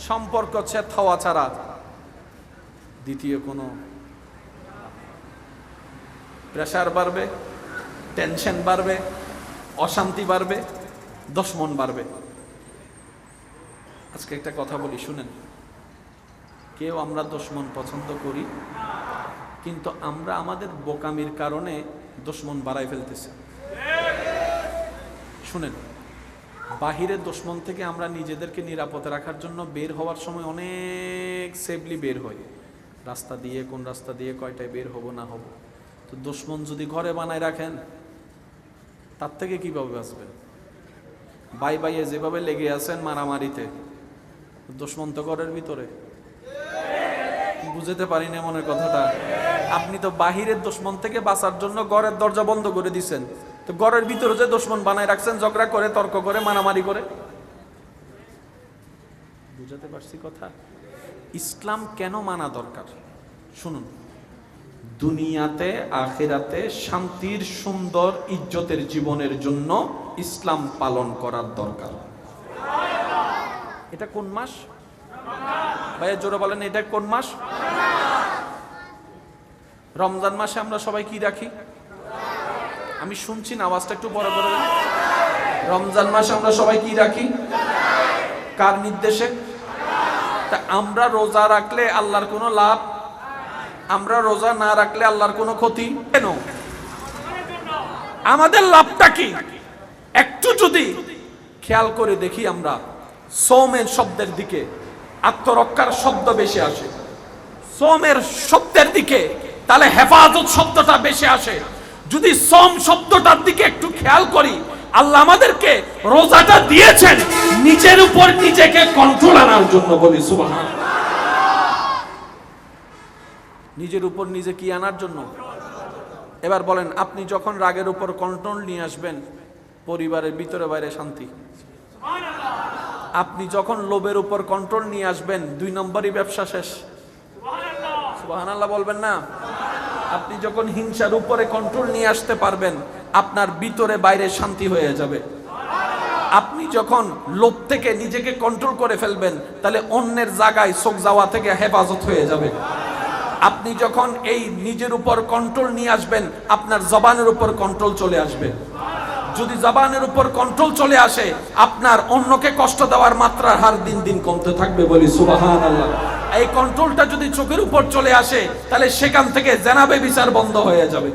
[SPEAKER 1] সম্পর্ক ছেদ হওয়া ছাড়া দ্বিতীয় কোনো, প্রেশার বাড়বে, টেনশন বাড়বে, অশান্তি বাড়বে, দুশমন বাড়বে। আজকে একটা কথা বলি শুনেন, কেউ আমরা দুশমন পছন্দ করি, কিন্তু আমরা আমাদের বোকামির কারণে দুশমন বাড়াই ফেলতেছি। শুনেন, বাহিরের দুশমন থেকে আমরা নিজেদেরকে নিরাপদে রাখার জন্য বের হওয়ার সময় অনেক সেফলি বের হই, রাস্তা দিয়ে, কোন রাস্তা দিয়ে কয়টায় বের হব না হব। তো দুশমন যদি ঘরে বানায় রাখেন, তার থেকে কিভাবে বাঁচবেন? বাই বাইয়ে যেভাবে লেগে আছেন মারামারিতে, দুশমন তো ঘরের ভিতরে। বুঝতে পারি না মনের কথাটা। আপনি তো বাহিরের দুশমন থেকে বাঁচার জন্য ঘরের দরজা বন্ধ করে দিছেন, তো ঘরের ভিতরে যে দুশমন বানায় রাখছেন, ঝগড়া করে, তর্ক করে, মারামারি করে। বুঝাতে পারছি কথা? ইসলাম কেন মানা দরকার শুনুন। দুনিয়াতে আখিরাতে শান্তির, সুন্দর, ইজ্জতের জীবনের জন্য ইসলাম পালন করার দরকার। এটা কোন মাস ভাইয়া, জোরে বলেন, এটা কোন মাস? রমজান মাসে আমরা সবাই কি রাখি? আমি শুনছি না, আওয়াজটা একটু বড় করে। রমজান মাসে আমরা সবাই কি রাখি? কার নির্দেশে? তা আমরা রোজা রাখলে আল্লাহর কোনো লাভ, আমরা রোজা না রাখলে আল্লাহর কোনো ক্ষতি কেন? আমাদের লাভটা কি? একটু যদি খেয়াল করে দেখি, আমরা সৌমের শব্দের দিকে আত্মরক্ষার শব্দ বেশি আসে, সৌমের শব্দের দিকে তাহলে হেফাজত শব্দটা বেশি আসে। যদি সম শব্দটার দিকে একটু খেয়াল করি, আল্লাহ আমাদেরকে রোজাটা দিয়েছেন নিজের উপর নিজেকে কন্ট্রোল আনার জন্য। বলি সুবহানাল্লাহ। নিজের উপর নিজে কি আনার জন্য? এবার বলেন, আপনি যখন রাগের উপর কন্ট্রোল নিয়ে আসবেন, পরিবারের ভিতরে বাইরে শান্তি। আপনি যখন লোভের উপর কন্ট্রোল নিয়ে আসবেন, 2 নম্বরই ব্যবসা শেষ। সুবহানাল্লাহ বলবেন না? আপনি যখন হিংসার উপরে কন্ট্রোল নিয়ে আসতে পারবেন, আপনার ভিতরে বাইরে শান্তি হয়ে যাবে। আপনি যখন লোভ থেকে নিজেকে কন্ট্রোল করে ফেলবেন, তাহলে অন্যের জায়গায় চোখ যাওয়া থেকে হেফাজত হয়ে যাবে। আপনি যখন এই নিজের উপর কন্ট্রোল নিয়ে আসবেন, আপনার জবানের উপর কন্ট্রোল চলে আসবে। যদি জবানের উপর কন্ট্রোল চলে আসে, আপনার অন্যকে কষ্ট দেওয়ার মাত্রার হার দিন দিন কমতে থাকবে। বলি সুবহানাল্লাহ। এই কন্ট্রোলটা যদি চোখের উপর চলে আসে, তাহলে সেখান থেকে জেনাবে বিচার বন্ধ হয়ে যাবে।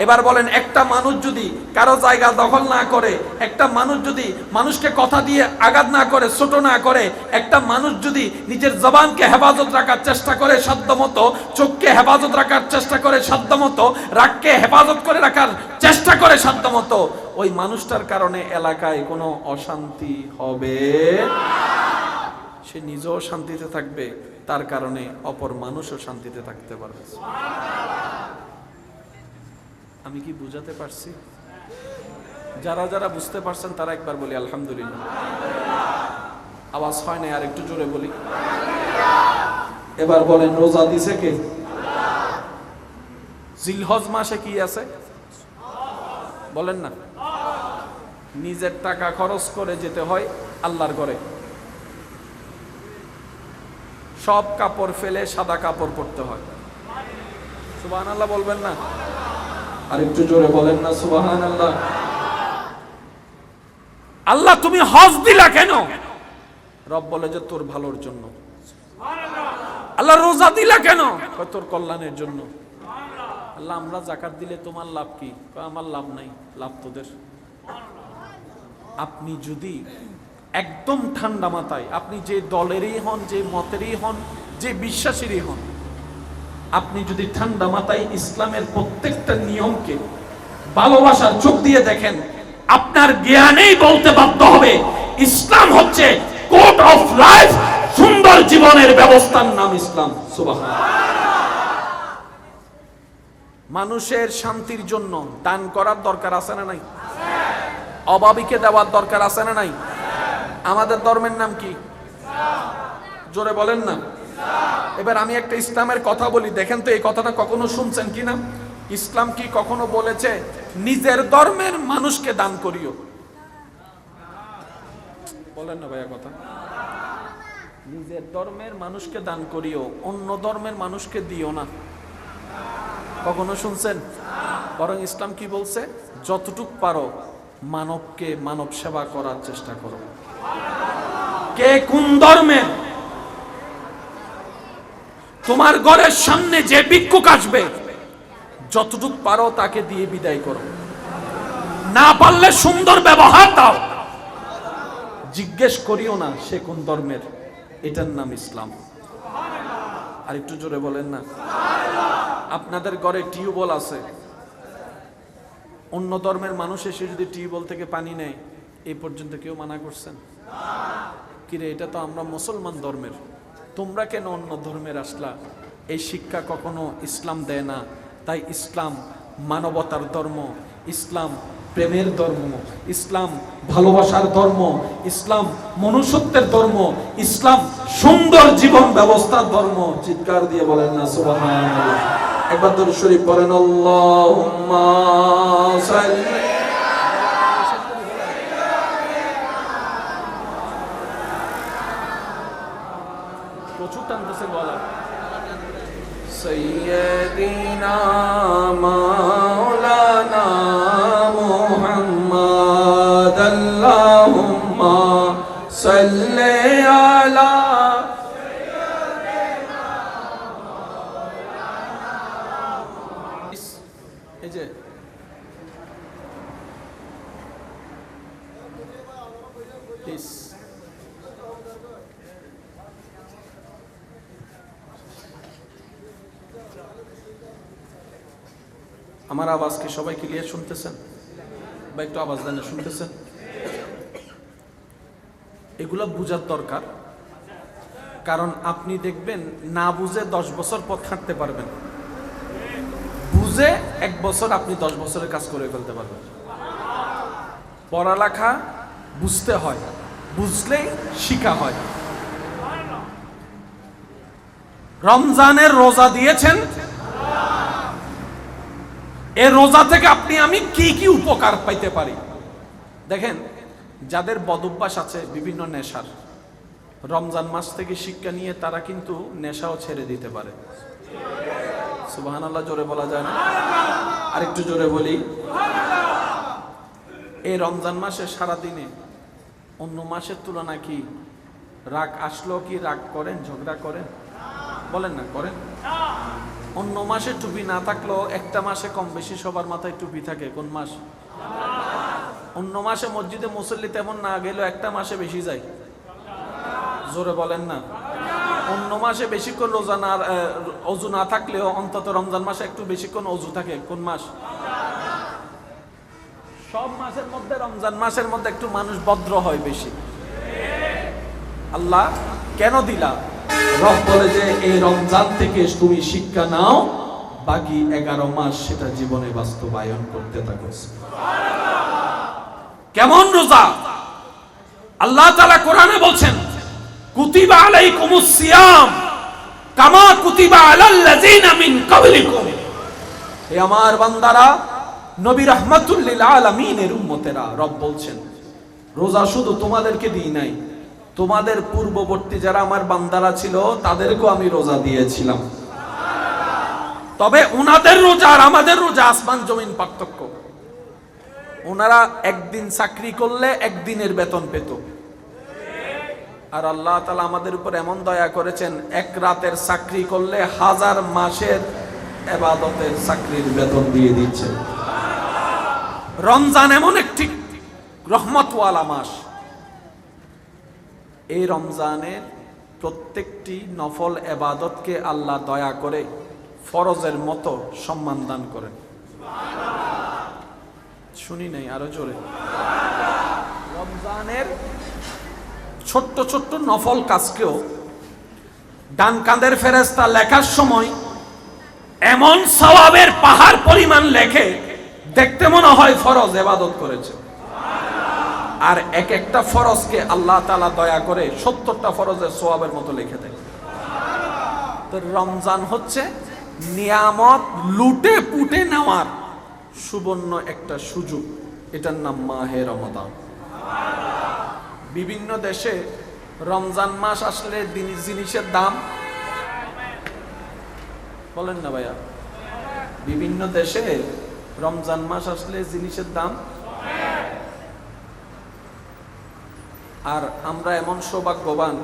[SPEAKER 1] এবার বলেন, একটা মানুষ যদি কারো জায়গা দখল না করে, একটা মানুষ যদি মানুষকে কথা দিয়ে আঘাত না করে, ছোট না করে, একটা মানুষ যদি নিজের জবানকে হেফাজত রাখার চেষ্টা করে সাধ্যমতো, চোখকে হেফাজত রাখার চেষ্টা করে সাধ্যমতো, রাগকে হেফাজত করে রাখার চেষ্টা করে সাধ্যমতো, ওই মানুষটার কারণে এলাকায় কোনো অশান্তি হবে, সে নিজেও শান্তিতে থাকবে, তার কারণে অপর মানুষও শান্তিতে থাকতে পারবে। আমি কি বুঝাতে পারছি? যারা যারা বুঝতে পারছেন তারা একবার বলি আলহামদুলিল্লাহ। আওয়াজ হয় না, আর একটু জোরে বলি। এবার বলেন, রোজা দিছে কে? জিলহজ মাসে কি আছে বলেন না? নিজের টাকা খরচ করে যেতে হয় আল্লাহর ঘরে, সব কাপড় ফেলে সাদা কাপড় পরতে হয়। সুবহানাল্লাহ বলবেন না? আর একটু জোরে বলেন না সুবহানাল্লাহ। আল্লাহ তুমি হজ দিলা কেন? রব বলে যে তোর ভালোর জন্য। আল্লাহ রোজা দিলা কেন? তোর কল্যাণের জন্য। আল্লাহ আমরা যাকাত দিলে তোমার লাভ কি? আমার লাভ নাই, লাভ তোদের। আপনি যদি একদম ঠান্ডা মাথায়, আপনি যে দলেরই হন, যে মতেরই হন, যে বিশ্বাসীরই হন, আপনি যদি ঠান্ডা মাথায় ইসলামের প্রত্যেকটা নিয়মকে ভালোবাসার চোখ দিয়ে দেখেন, আপনার জ্ঞানেই বলতে বাধ্য হবে ইসলাম হচ্ছে কোড অফ লাইফ, সুন্দর জীবনের ব্যবস্থার নাম ইসলাম। সুবহানাল্লাহ। মানুষের শান্তির জন্য দান করার দরকার আছে না নাই? অভাবীকে দেওয়ার দরকার আছে না নাই? আমাদের ধর্মের নাম কি? জোরে বলেন না। এবার আমি একটা ইসলামের কথা বলি, দেখেন তো এই কথাটা কখনো শুনছেন কিনা। ইসলাম কি কখনো বলেছে নিজের ধর্মের মানুষকে দান করিও? বলেন না ভাইয়া কথা। নিজের ধর্মের মানুষকে দান করিও, অন্য ধর্মের মানুষকে দিও না। কখনো শুনছেন? বরং ইসলাম কি বলছে? যতটুক পারো মানবকে মানব সেবা করার চেষ্টা করো। কে কোন ধর্মের, তোমার ঘরের সামনে যে ভিক্ষুক আসবে যতটুক পারো তাকে দিয়ে বিদায় করো। না পারলে সুন্দর ব্যবহার দাও, জিজ্ঞেস করিও না সে কোন ধর্মের। এটার নাম ইসলাম। আর একটু জোরে বলেন না। আপনাদের ঘরে টিউবওয়েল আছে, অন্য ধর্মের মানুষ এসে যদি টিউবওয়েল থেকে পানি নেয়, এই পর্যন্ত কেউ মানা করছেন? কিরে, এটা তো আমরা মুসলমান ধর্মের, তোমরা কেন অন্য ধর্মের আসলা? এই শিক্ষা কখনো ইসলাম দেয় না। তাই ইসলাম মানবতার ধর্ম, ইসলাম প্রেমের ধর্ম, ইসলাম ভালোবাসার ধর্ম, ইসলাম মনুষ্যত্বের ধর্ম, ইসলাম সুন্দর জীবন ব্যবস্থার ধর্ম। চিৎকার দিয়ে বলেন না সুবহানাল্লাহ। একবার দরুদ শরীফ পড়েন, আল্লাহুম্মা সাল্লি। প্রচুর টানতেছে গলা। সাইয়্যিদিনা মাওলানা মুহাম্মদ, আল্লাহুম্মা সাল্লি আলা। এই যে আমার আওয়াজ কি সবাই ক্লিয়ার শুনতেছেন? বা একটু আওয়াজ দেন, শুনতেছেন? এগুলো বুঝার দরকার, কারণ আপনি দেখবেন না বুঝে 10 বছর পথ হাঁটতে পারবেন, বুঝে 1 বছর আপনি 10 বছরের কাজ করে ফেলতে পারবেন। পড়ালেখা বুঝতে হয়, বুঝলেই শিখা হয়। রমজানের রোজা দিয়েছেন, এই রোজা থেকে আপনি আমি কি কি উপকার পাইতে পারি? দেখেন, যাদের বদভ্যাস আছে বিভিন্ন নেশার, রমজান মাস থেকে শিক্ষা নিয়ে তারা কিন্তু নেশাও ছেড়ে দিতে পারে। সুবহানাল্লাহ জোরে বলা যায় না? আরেকটু জোরে বলি। এই রমজান মাসে সারাদিনে অন্য মাসের তুলনায় কি রাগ আসলো কি রাগ করেন, ঝগড়া করেন? বলেন না, করেন? অন্য মাসে টুপি না থাকলেও একটা মাসে কম বেশি সবার মাথায় টুপি থাকে। কোন মাস? অন্য মাসে মসজিদে মুসল্লি তেমন না গেলেও একটা মাসে বেশি যায়। জোরে বলেন না। অন্য মাসে বেশিক্ষণ রোজা না, অজু না থাকলেও অন্তত রমজান মাসে একটু বেশিক্ষণ অজু থাকে। কোন মাস? সব মাসের মধ্যে রমজান মাসের মধ্যে একটু মানুষ ভদ্র হয় বেশি। আল্লাহ কেন দিলা? রব বলে যে এই রমজান থেকে তুমি শিক্ষা নাও, বাকি 11 মাস সেটা জীবনে বাস্তবায়ন করতে থাকো। কেমন রোজা? আল্লাহ তাআলা কোরআনে বলছেন, কুতিবা আলাইকুমুস সিয়াম কামা কুতিবা আলাল্লাযিনা মিন ক্বাবলিকুম। হে আমার বান্দারা, নবী রাহমাতুল লিল আলামিনের উম্মতেরা, রব বলছেন রোজা শুধু তোমাদেরকে দিই নাই, তোমাদের পূর্ববর্তী যারা আমার বান্দারা ছিল তাদেরকেও আমি রোজা দিয়েছিলাম। তবে ওনাদের রোজা আর আমাদের রোজা আসমান জমিন পার্থক্য। ওনারা একদিন চাকরি করলে একদিনের বেতন পেত, আর আল্লাহ তাআলা আমাদের উপর এমন দয়া করেছেন, এক রাতের চাকরি করলে 1000 মাসের ইবাদতের চাকরির বেতন দিয়ে দিচ্ছে। রমজান এমন একটি রহমতওয়ালা মাস, এই রমজানের প্রত্যেকটি নফল ইবাদতকে আল্লাহ দয়া করে ফরজের মতো সম্মান দান করেন। শুনি নাই, আরো জোরে। রমজানের ছোট্ট ছোট্ট নফল কাজকেও ডান কাঁধের ফেরেশতা লেখার সময় এমন সওয়াবের পাহাড় পরিমাণ লেখে, দেখতে মনে হয় ফরজ ইবাদত করেছে। আর এক একটা ফরজকে আল্লাহ তাআলা দয়া করে 70টা ফরজের সওয়াবের মতো লিখে দেয়। তো রমজান হচ্ছে নিয়ামত লুটে পুটে নেওয়ার সুবর্ণ একটা সুযোগ, এটার নাম মাহে রমাদান। বিভিন্ন দেশে রমজান মাস আসলে জিনিসের দাম, বলেন না ভাইয়া, বিভিন্ন দেশে রমজান মাস আসলে জিনিসের দাম, আর আমরা এমন সৌভাগ্যবান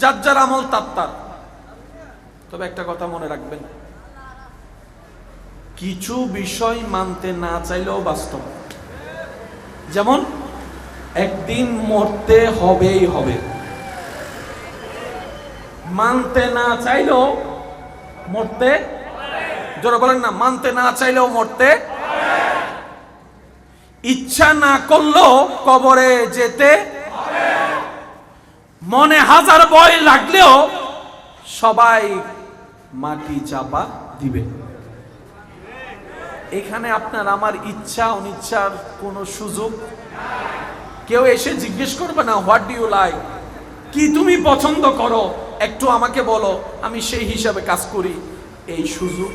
[SPEAKER 1] যার যার আমল তার। তবে একটা কথা মনে রাখবেন, কিছু বিষয় মানতে না চাইলেও বাস্তব। যেমন একদিন মরতে হবেই হবে, মানতে না চাইলেও মরতে, জোরে বলেন না, মানতে না চাইলেও মরতে, ইচ্ছা না করলেও কবরে যেতে, মনে হাজার ভয় লাগলেও সবাই মাটি চাপা দিবে। এখানে আপনার আমার ইচ্ছা অনিচ্ছার কোনো সুযোগ, কেউ এসে জিজ্ঞেস করবে না হোয়াট ডু ইউ লাইক, কি তুমি পছন্দ করো একটু আমাকে বলো, আমি সেই হিসাবে কাজ করি, এই সুযোগ।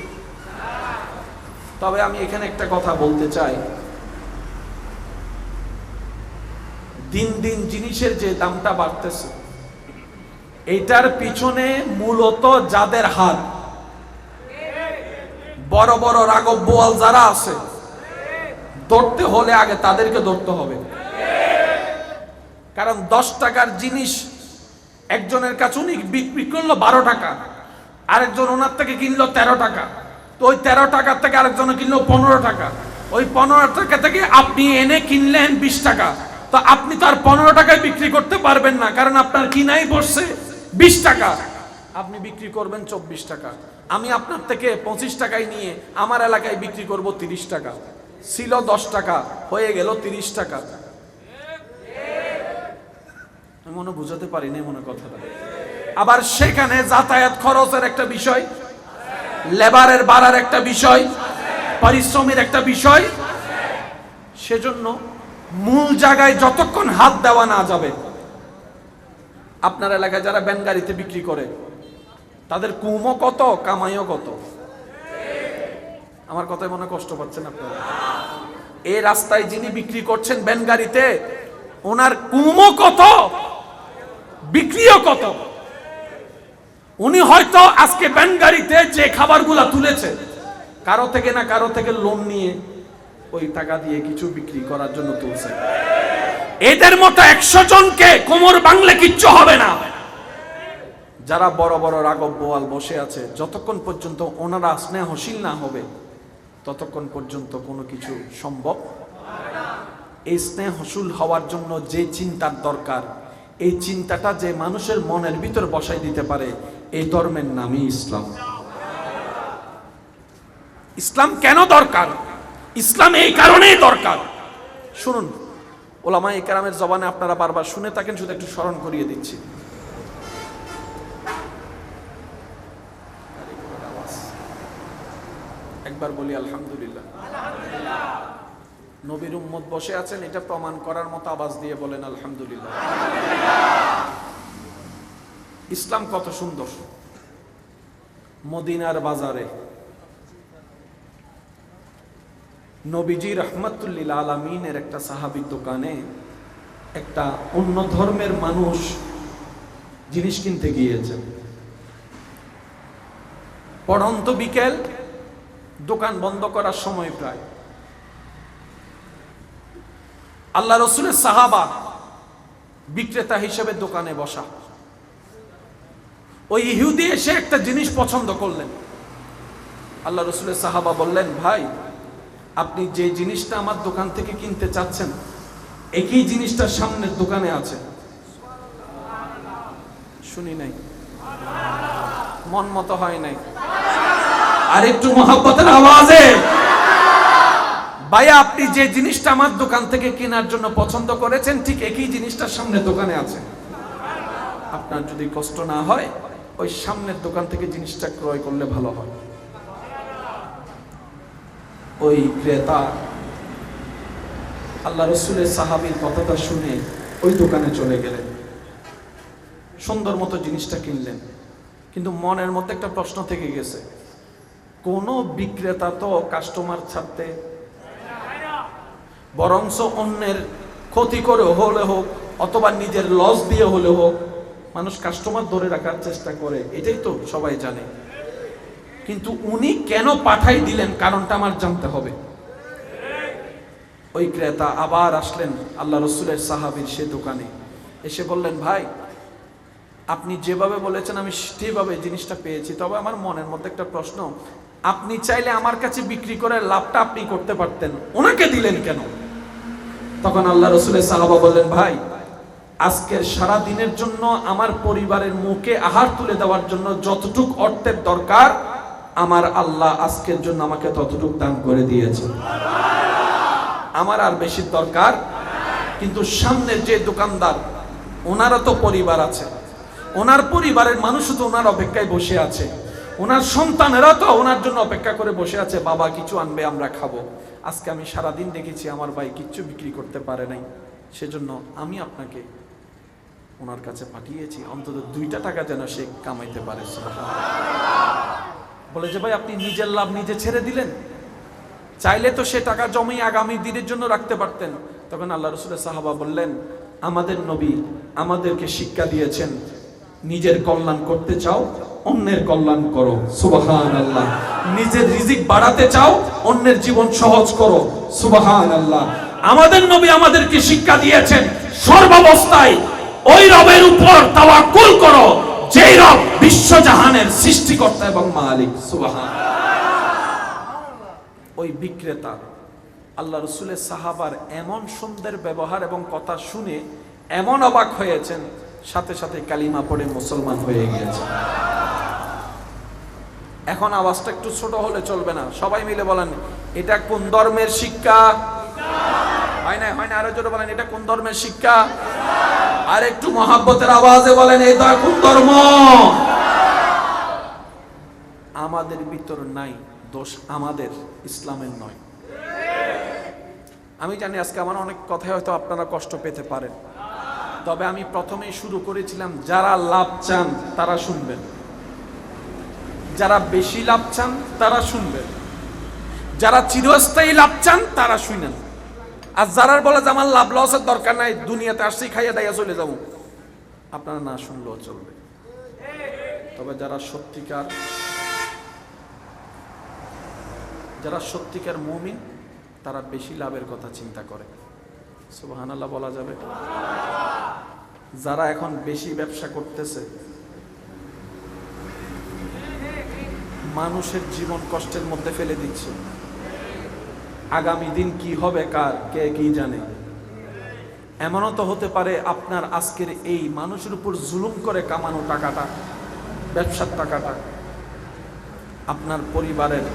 [SPEAKER 1] তবে আমি এখানে একটা কথা বলতে চাই, দিন দিন জিনিসের যে দামটা বাড়তেছে, এটার পিছনে মূলত যাদের হাত, বড় বড় রাঘব বোয়াল যারা আছে, ধরতে হলে আগে তাদেরকে ধরতে হবে। কারণ 10 টাকার জিনিস একজনের কাছে উনি বিক্রি করলো 12 টাকা, আরেকজন ওনার থেকে কিনলো 13 টাকা, তো ওই 13 টাকার থেকে আরেকজন কিনলো 15 টাকা, ওই 15 টাকা থেকে আপনি এনে কিনলেন 20 টাকা, তো আপনি তার 15 টাকায় বিক্রি করতে পারবেন না, কারণ আপনার কিনাই পড়ছে 20 টাকা, আপনি বিক্রি করবেন 24 টাকা। আমি আপনার থেকে 25 টাকায় নিয়ে আমার এলাকায় বিক্রি করব 30 টাকা, ছিল 10 টাকা হয়ে গেল 30 টাকা। আমি মনে বুঝাতে পারিনি মনে কথাটা। আবার সেখানে যাতায়াত খরচের একটা বিষয়, লেবারের ভাড়ার একটা বিষয়, পরিশ্রমের একটা বিষয়। সেজন্য মূল জায়গায় যতক্ষণ হাত দেওয়া না যাবে, আপনার এলাকায় যারা ভ্যান গাড়িতে বিক্রি করে তাদের কুমও কত, কামাইও কত। আমার কথায় মনে কষ্ট পাচ্ছেন আপনারা? এই রাস্তায় যিনি বিক্রি করছেন ভ্যান গাড়িতে, ওনার কুমও কত, বিক্রিও কত। উনি হয়তো আজকে ভ্যান গাড়িতে যে খাবারগুলা তুলেছে, কারো থেকে না কারো থেকে লোন নিয়ে ওই টাকা দিয়ে কিছু বিক্রি করার জন্য তুলছে। এদের মতো 100 জনকে কোমর বাংলে কিচ্ছু হবে না। যারা বড় বড় রাঘব বোয়াল বসে আছে, যতক্ষণ পর্যন্ত ওনারা স্নেহশীল না হবে ততক্ষণ পর্যন্ত কোনো কিছু সম্ভব। এই স্নেহশীল হওয়ার জন্য যে চিন্তার দরকার, এই চিন্তাটা যে মানুষের মনের ভিতর বসাই দিতে পারে, এই ধর্মের নামই ইসলাম। ইসলাম কেন দরকার? ইসলাম এই কারণেই দরকার। শুনুন, ওলামায়ে কেরামের জবানে আপনারা বারবার শুনে থাকেন, শুধু একটু স্মরণ করিয়ে দিচ্ছি। একবার বলি আলহামদুলিল্লাহ। নবীর উম্মত বসে আছেন, এটা প্রমাণ করার মতো আওয়াজ দিয়ে বলেন আলহামদুলিল্লাহ। ইসলাম কত সুন্দর। মদিনার বাজারে নবীজি রহমাতুল্লিল আলামিনের একটা সাহাবীর দোকানে একটা অন্য ধর্মের মানুষ জিনিস কিনতে গিয়েছেন। পড়ন্ত বিকেল, দোকান বন্ধ করার সময় প্রায়। আল্লাহ রসুলের সাহাবা বিক্রেতা হিসেবে দোকানে বসা। ওই ইহুদি এসে একটা জিনিস পছন্দ করলেন। আল্লাহ রসুলের সাহাবা বললেন, ভাই আপনি যে জিনিসটা আমার দোকান থেকে কিনতে চাচ্ছেন, একই জিনিসটা সামনের দোকানে আছে। শুনি নাই, মন মতো হয় নাই। আর একটু মহব্বতের আওয়াজে, ভাইয়া আপনি যে জিনিসটা আমার দোকান থেকে কেনার জন্য পছন্দ করেছেন, ঠিক একই জিনিসটা সামনের দোকানে আছে। আপনার যদি কষ্ট না হয়, ওই সামনের দোকান থেকে জিনিসটা ক্রয় করলে ভালো হয়। ওই ক্রেতা আল্লাহ রসুলের সাহাবীর কথাটা শুনে ওই দোকানে চলে গেলেন। সুন্দর মতো জিনিসটা কিনলেন, কিন্তু মনের মধ্যে একটা প্রশ্ন থেকে গেছে, কোন বিক্রেতা তো কাস্টমার ছাড়তে, বরংস অন্যের ক্ষতি করে হলে হোক অথবা নিজের লস দিয়ে হলে হোক মানুষ কাস্টমার ধরে রাখার চেষ্টা করে, এটাই তো সবাই জানে। কিন্তু উনি কেন পাঠাই দিলেন কারণটা আমার জানতে হবে। ওই ক্রেতা আবার আসলেন আল্লাহ রসুলের সাহাবীর সে দোকানে, এসে বললেন, ভাই আপনি যেভাবে বলেছেন আমি সেভাবে জিনিসটা পেয়েছি, তবে আমার মনের মধ্যে একটা প্রশ্ন, আপনি চাইলে আমার কাছে বিক্রি করে লাভটা আপনি করতে পারতেন, ওনাকে দিলেন কেন? তখন আল্লাহ রসুলের সাহাবা বললেন, ভাই আজকের সারা দিনের জন্য আমার পরিবারের মুখে আহার তুলে দেওয়ার জন্য যতটুক অর্থের দরকার আমার আল্লাহ আজকের জন্য আমাকে ততটুক দান করে দিয়েছে, আমার আর বেশি দরকার। কিন্তু সামনের যে দোকানদার, ওনারও তো পরিবার আছে, ওনার পরিবারের মানুষও তো ওনার অপেক্ষায় বসে আছে, ওনার সন্তানেরা তো ওনার জন্য অপেক্ষা করে বসে আছে, বাবা কিছু আনবে আমরা খাবো। আজকে আমি সারাদিন দেখেছি আমার ভাই কিচ্ছু বিক্রি করতে পারে নাই, সেজন্য আমি আপনাকে ওনার কাছে পাঠিয়েছি, অন্তত 2টা টাকা যেন সে কামাইতে পারে। বলে যে ভাই আপনি নিজের লাভ নিজে ছেড়ে দিলেন, চাইলে তো সে টাকা জমিয়ে আগামী দিনের জন্য রাখতে পারতেন। তখন আল্লাহ রসুলের সাহাবা বললেন, আমাদের নবী আমাদেরকে শিক্ষা দিয়েছেন, নিজের কল্যাণ করতে চাও অন্যের কল্যাণ করো, সুবহানাল্লাহ। নিজের রিজিক বাড়াতে চাও অন্যের জীবন সহজ করো, সুবহানাল্লাহ। আমাদের নবী আমাদেরকে শিক্ষা দিয়েছেন সর্বাবস্থায় ওই রবের উপর তাওয়াক্কুল করো যেই রব বিশ্বজাহানের সৃষ্টিকর্তা এবং মালিক, সুবহানাল্লাহ। ওই বিক্রেতা আল্লাহ রসুলের সাহাবার এমন সুন্দর ব্যবহার এবং কথা শুনে এমন অবাক হয়েছেন, সাথে সাথে কালিমা পড়ে মুসলমান হয়ে গিয়েছে। এখন আওয়াজটা একটু ছোট হলে চলবে না, সবাই মিলে বলেন এটা কোন ধর্মের শিক্ষা? হয় না আরো জোরে বলেন এটা কোন ধর্মের শিক্ষা? আর একটু মহাব্বতের আওয়াজে বলেন এটা কোন ধর্ম? আমাদের ভিতর নাই, দোষ আমাদের, ইসলামের নয়। আমি জানি আজকে আমার অনেক কথাই হয়তো আপনারা কষ্ট পেতে পারেন, তবে আমি প্রথমেই শুরু করেছিলাম যারা লাভ চান তারা শুনবেন, যারা বেশি লাভ চান তারা শুনবেন, যারা চিরস্থায়ী লাভ চান তারা শুনেন। আর যারা বলে যে আমার লাভ লসের দরকার নাই, দুনিয়াতে আসছি খাইয়া দাইয়া চলে যাবো, আপনারা না শুনলেও চলবে। তবে যারা সত্যিকার মুমিন তারা বেশি লাভের কথা চিন্তা করে, সুবহানাল্লাহ বলা যাবে। যারা এখন বেশি ব্যবসা করতেছে, মানুষের জীবন কষ্টের মধ্যে ফেলে দিচ্ছে, আগামী দিন কি হবে কার কে কি জানে। এমনও তো হতে পারে আপনার আজকের এই মানুষের উপর জুলুম করে কামানো টাকাটা, ব্যবসার টাকাটা আপনার পরিবারের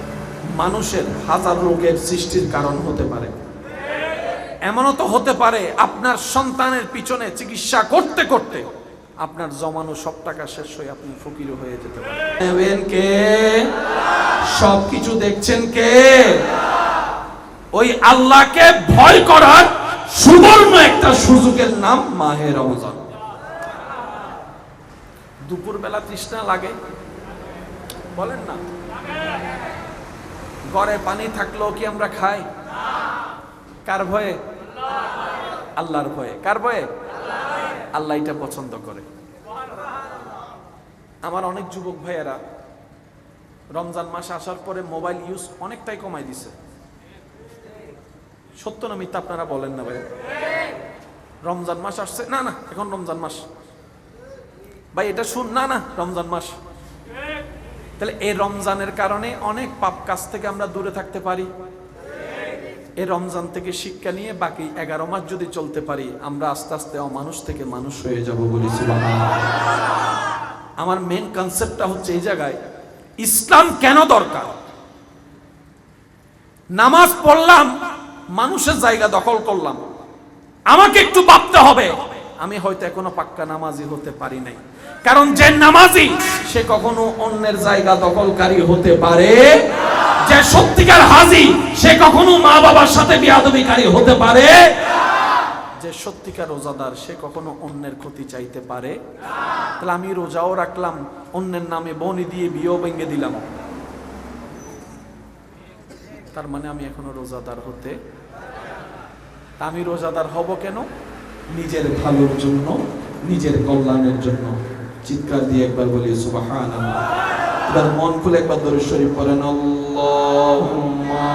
[SPEAKER 1] মানুষের হাজার রোগের সৃষ্টির কারণ হতে পারে। এমনও তো হতে পারে আপনার সন্তানের পিছনে চিকিৎসা করতে করতে আপনার জমানো সব টাকা শেষ হয়ে আপনি ফকির হয়ে যেতে পারেন। কে সবকিছু দেখছেন? কে? ওই আল্লাহকে ভয় করার সুবর্ণ একটা সুযোগের নাম মাহে রমজান। দুপুর বেলা তৃষ্ণা লাগে, বলেন না? ঘরে পানি থাকলেও কি আমরা খাই? কার ভয়ে? আল্লাহর ভয়ে। কার ভয়ে? আল্লাহ এটা পছন্দ করে। আমার অনেক যুবক ভাইয়েরা রমজান মাস আসার পরে মোবাইল ইউজ অনেকটাই কমাই দিছে। সত্য না মিথ্যা আপনারা বলেন না ভাই? রমজান মাস আসছে, না না এখন রমজান মাস, ভাই এটা শুন, না না রমজান মাস। তাহলে এই রমজানের কারণে অনেক পাপ কাজ থেকে আমরা দূরে থাকতে পারি। এই রমজান থেকে শিক্ষা নিয়ে বাকি 11 মাস যদি চলতে পারি, আমরা আস্তে আস্তে অমানুষ থেকে মানুষ হয়ে যাব বলি সুবহানাল্লাহ। আমার মেন কনসেপ্টটা হচ্ছে এই জায়গায়, ইসলাম কেন দরকার? নামাজ পড়লাম, মানুষের জায়গা দখল করলাম, আমাকে একটু ভাবতে হবে আমি হয়তো এখনো পাক্কা নামাজি হতে পারি নাই। কারণ যে নামাজি সে কখনো অন্যের জায়গা দখলকারী হতে পারে, যে সত্যিকার হাজি সে কখনো মা বাবার সাথে বেয়াদবিকারী হতে পারে, যে যে সত্যিকার রোজাদার সে কখনো অন্যের ক্ষতি চাইতে পারে? তাহলে আমি রোজাও রাখলাম, অন্যের নামে বনি দিয়ে বিয়েও ভেঙে দিলাম, তার মানে আমি এখনো রোজাদার হতে? আমি রোজাদার হব কেন? নিজের ভালোর জন্য, নিজের কল্যাণের জন্য। চিৎকার দিয়ে একবার বলি সুবহানাল্লাহ। এবার মন খুলে একবার দরুদ শরীফ পড়েন, আল্লাহুম্মা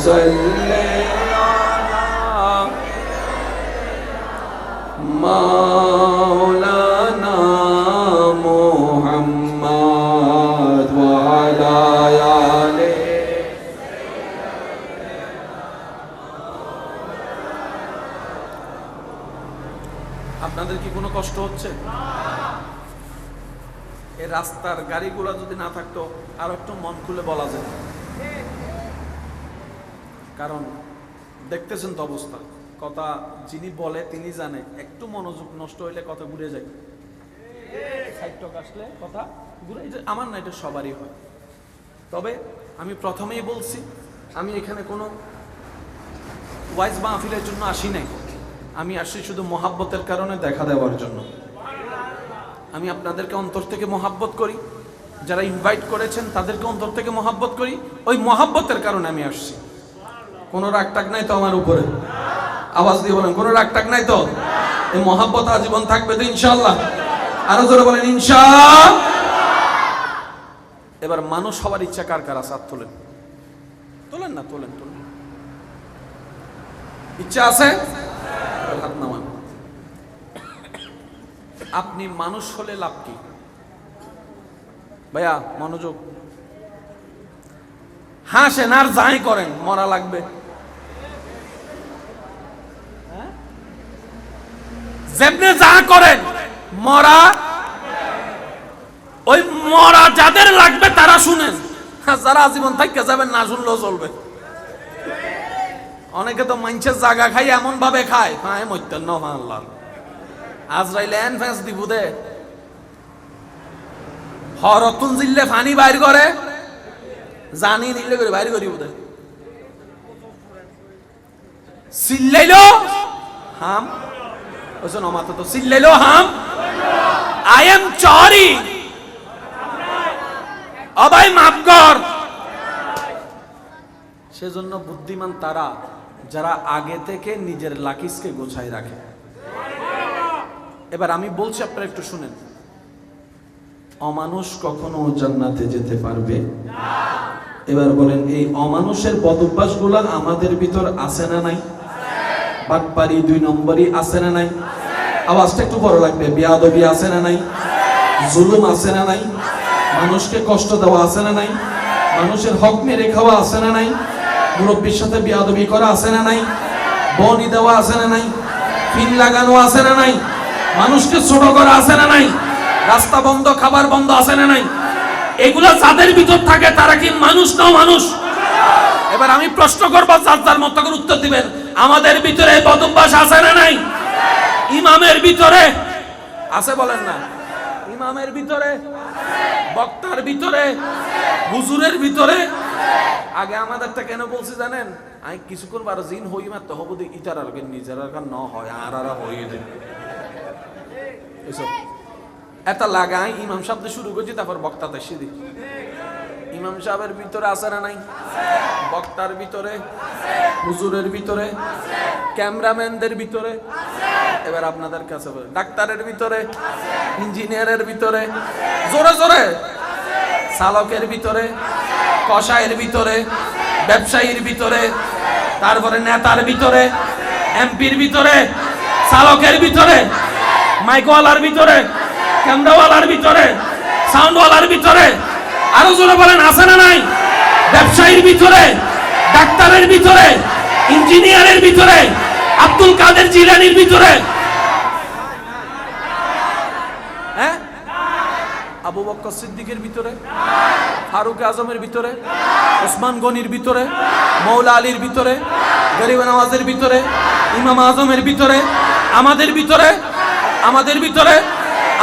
[SPEAKER 1] সাল্লি আলা মাওলানা মুহাম্মদ ওয়া আলা আলিহি। আপনাদের কি কোনো কষ্ট হচ্ছে? এই রাস্তার গাড়িগুলো যদি না থাকতো আর একটু মন খুলে বলা যেত, কারণ দেখতেছেন তো অবস্থা। কথা যিনি বলে তিনি জানে, একটু মনোযোগ নষ্ট হইলে কথা ঘুরে যায়, সাইটক আসলে কথা ঘুরে। আমার না, এটা সবারই হয়। তবে আমি প্রথমেই বলছি, আমি এখানে কোনো ওয়াইজ মাহফিলের জন্য আসি নাই, আমি আসছি শুধু মহাব্বতের কারণে দেখা দেওয়ার জন্য। আমি আপনাদেরকে অন্তর থেকে মহাব্বত করি, যারা ইনভাইট করেছেন তাদেরকে অন্তর থেকে মহাব্বত করি, ওই মহাব্বতের কারণে আমি আসছি। কোনো রাগ টাগ নাই তো আমার উপরে? আওয়াজ দিয়ে বলেন, কোনো রাগ টাগ নাই তো? এই মহাব্বত আজীবন থাকবে তো ইনশাআল্লাহ? আরো জোরে বলেন ইনশাআল্লাহ। এবার মানুষ হওয়ার ইচ্ছা কার কার আছে? হাত তোলেন। তোলেন না? তোলেন, তোলেন। ইচ্ছা আছে? হাত নামান। আপনি মানুষ হলে লাভ কি? ভাইয়া মনোযোগ। হাসেন আর যাই করেন, মরা লাগবে। যেমনি যা করেন মরা, ওই মরা যাদের লাগবে তারা শুনেন, যারা আজীবন থাকতে যাবেন না শুনলেও চলবে। অনেকে তো মানুষের জায়গা খাই এমন ভাবে খায়, হ্যাঁ মত্যন্ন আল্লাহ আজরাইলে এন ফেন্স দিব দে হরতুন জিল্লে ফানি বাইর করে, জানি দিলে করে বাইর করি বুদে সিল্লাইলো হাম ওজন অমাত তো সিল্লাইলো হাম। আই এম সরি, অবাই মাফ কর। সেজন্য বুদ্ধিমান তারা যারা আগে থেকে নিজের লাকিসকে গোছায় রাখে। এবার আমি বলছি, আপনারা একটু শুনেন। অমানুষ কখনো জান্নাতে যেতে পারবে না। এবার বলেন, এই অমানুষের বদঅভ্যাসগুলো আমাদের ভিতর আছে না নাই? বাটপারি, 2 নম্বরই আছে না নাই? আওয়াজটা একটু বড় লাগবে। বেয়াদবি আছে না নাই? জুলুম আছে না নাই? মানুষকে কষ্ট দেওয়া আছে না নাই? মানুষের হক মেরে খাওয়া আছে না নাই? মুরব্বীর সাথে বেয়াদবি করা আছে না নাই? বনি দেওয়া আছে না নাই? ফিন লাগানো আছে না নাই? মানুষকে ছোট করা আছে না নাই? রাস্তা বন্ধ, খাবার বন্ধ আছে না নাই? এগুলা যাদের ভিতর থাকে তারা কি মানুষ না মানুষ? এবার আমি প্রশ্ন করবো, যার যার মতো করে উত্তর দিবেন। আমাদের ভিতরে বদঅভ্যাস আছে না নাই? ইমামের ভিতরে আছে, বলেন না? ইমামের ভিতরে, বক্তার ভিতরে, হুজুরের ভিতরে। আগে আমাদেরটা কেন বলছি জানেন? আমি কিছুক্ষণ বার জিন হই মাত্র হব ইটার আর নিজের আর ন হয় আর হয়ে যায় এসব এটা লাগাই। ইমাম সাহেব শুরু করছি, তারপর বক্তাতে সিদ্ধি। ইমাম সাহেবের ভিতরে আছে না নাই? বক্তার ভিতরে, হুজুরের ভিতরে, ক্যামেরাম্যানদের ভিতরে। এবার আপনাদের কাছে ডাক্তারের ভিতরে, ইঞ্জিনিয়ারের ভিতরে, জোরে জোরে, চালকের ভিতরে, কসাইয়ের ভিতরে, ব্যবসায়ীর ভিতরে, তারপরে নেতার ভিতরে, এমপির ভিতরে, চালকের ভিতরে, মাইকওয়ালার ভিতরে, ক্যামেরাওয়ালার ভিতরে, সাউন্ডওয়ালার ভিতরে। আরো জোরে বলেন, আছে না নাই? ব্যবসায়ীর ভিতরে, ডাক্তারের ভিতরে, ইঞ্জিনিয়ারের ভিতরে, আব্দুল কাদের জিলানির ভিতরে, হ্যাঁ, আবু বকর সিদ্দিকের ভিতরে, ফারুক আজমের ভিতরে, ওসমান গনির ভিতরে, মৌলা আলীর ভিতরে, গরিব নওয়াজের ভিতরে, ইমাম আজমের ভিতরে, আমাদের ভিতরে, আমাদের ভিতরে,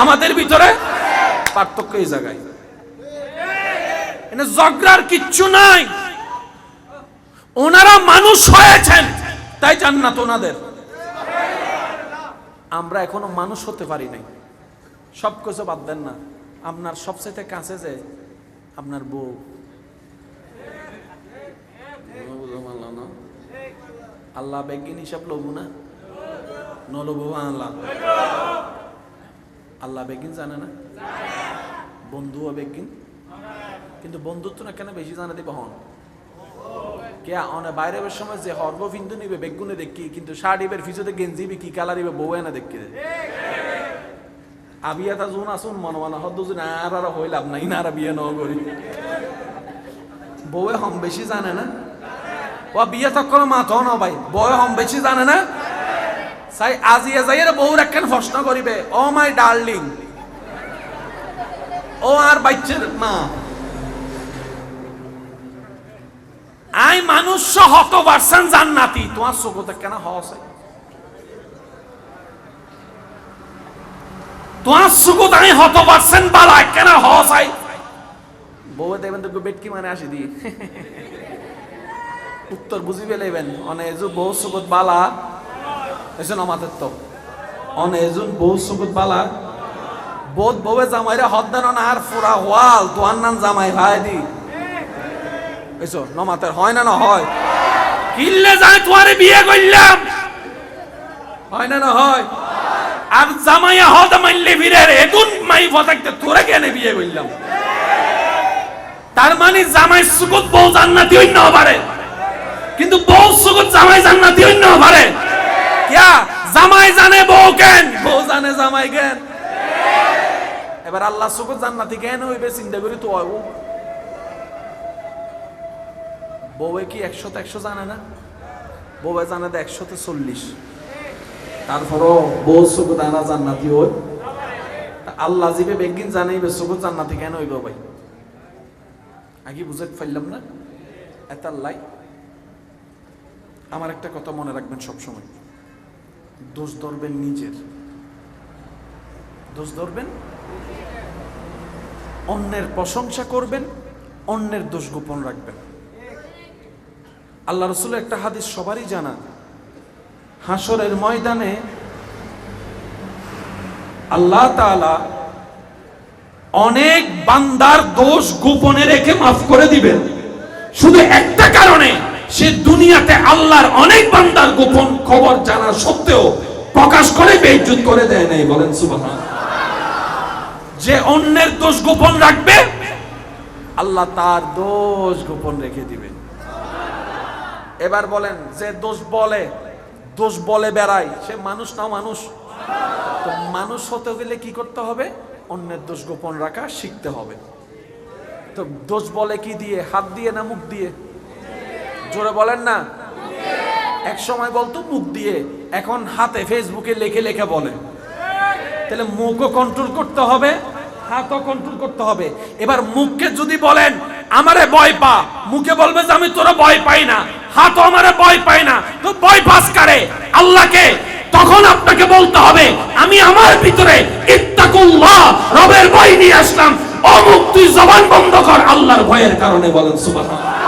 [SPEAKER 1] আমাদের ভিতরে। পার্থক্য এই জায়গায়। ঝগড়ার কিচ্ছু নাই। ওনারা মানুষ হয়েছেন তাই জান্নাত ওনাদের। আমরা এখনো মানুষ হতে পারি নাই। সব কিছু বাদ দেন না, আপনার সবচেয়ে কাছে যে আপনার বউ, আল্লাহ বেগিন হিসাব লবু না নলবু, আল্লাহ আল্লাহ বেগিন জানে না, বন্ধুও বেগিন, কিন্তু বন্ধুত্ব না কেন বেশি জানা দিবে হন কে অনেক বাইরের সময় যে হর্ব বিন্দু নিবে বেগুনে দেখি, কিন্তু শাড়িবের ফিজুতে গেঞ্জিবে কি কালার ইবে বউ না দেখি আবিয়াটা জুন আসুন মনে মনে হদ আর হইলাম না ইনারা বিয়ে ন করি বউয়ে হম বেশি জানে না, ও বিয়ে তখন মাথো না ভাই, বউয়ে হম বেশি জানে না। সাই আজিয়ে যাইয়ের বউর একখান প্রশ্ন করিবে, ও মাই ডার্লিং, ও আর বাচ্চার মা, আই মানুষ 100% জান্নাতি, তোমার চোখতে কেন হস, তোমার চোখত আমি 100% বালা কেন হস আই বউ দেবেন তো বেটকি মানে আসি দিয়ে উত্তর বুঝি পেলেবেন। অনেজন বউ চোখত বালা এসে আমাদের তো অনেজন বউ চোখত বালা বোধ বউয়ে জামাইরে হদ্দান না আর ফুরা ওয়াল তোয়ার নাম জামাই ভাই দি এসো নমাতের হয় না, না হয় কিল্লে যায় তোমারে বিয়ে করলাম, হয় না, না হয়। আর জামাইয়া হদ মাইলে ফিরে এগুন মাই ফতাকতে তোরে কেন বিয়ে করলাম, তার মানে জামাই সুগত বউ জান্নাতি হইন না পারে, কিন্তু বউ সুগত জামাই জান্নাতি হইন না পারে। কিয়া জামাই জানে বউ কেন, বউ জানে জামাই কেন। এবার আল্লাহ সুগত জান্নাতি কেন হইবে চিন্তা করি তো বউয়ে কি 100 জানে না, বউয়ে জানে 140, তারপরও বউ সুগত আনা জান্নাতি হই। আল্লাহ জিবে বেগিন জানাইবে সুগত জান্নাতি কেন হইব ভাই, আগে বুঝে ফেললাম না। এত আল্লাহ আমার একটা কথা মনে রাখবেন সবসময়, দোষ ধরবেন নিজের, দোষ ধরবেন, অন্যের প্রশংসা করবেন, অন্যের দোষ গোপন রাখবেন। আল্লাহ রাসূলের একটা হাদিস সবারই জানা, হাসরের ময়দানে আল্লাহ তাআলা অনেক বান্দার দোষ গোপনে রেখে মাফ করে দিবেন, শুধু একটা কারণে, সে দুনিয়াতে আল্লাহর অনেক বান্দার গোপন খবর জানা সত্ত্বেও প্রকাশ করে বেইজ্জত করে দেয় নাই। বলেন সুবহানাল্লাহ। যে অন্যের দোষ গোপন রাখবে আল্লাহ তার দোষ গোপন রেখে দিবেন। এবার বলেন, যে দোষ বলে বেড়ায় সে মানুষ না মানুষ? তো মানুষ হতে গেলে কি করতে হবে? অন্যের দোষ গোপন রাখা শিখতে হবে। তো দোষ বলে কি দিয়ে? হাত দিয়ে না মুখ দিয়ে? জোরে বলেন না। এক সময় বলতো মুখ দিয়ে, এখন হাতে ফেসবুকে লেখে লেখে বলে। তাহলে মুখও কন্ট্রোল করতে হবে, হাতও কন্ট্রোল করতে হবে। এবার মুখকে যদি বলেন আমারে ভয় পা, মুখে বলবে যে আমি তোরা ভয় পাই না, হাতও আমারে ভয় পাই না, তো ভয় পাস কারে? আল্লাহকে। তখন আপনাকে বলতে হবে আমি আমার ভিতরে ইত্তাকুল্লাহ, রবের ভয় নিয়ে আসলাম। ও মুখ তুই জবান বন্ধ কর আল্লাহর ভয়ের কারণে। বলেন সুবহানাল্লাহ।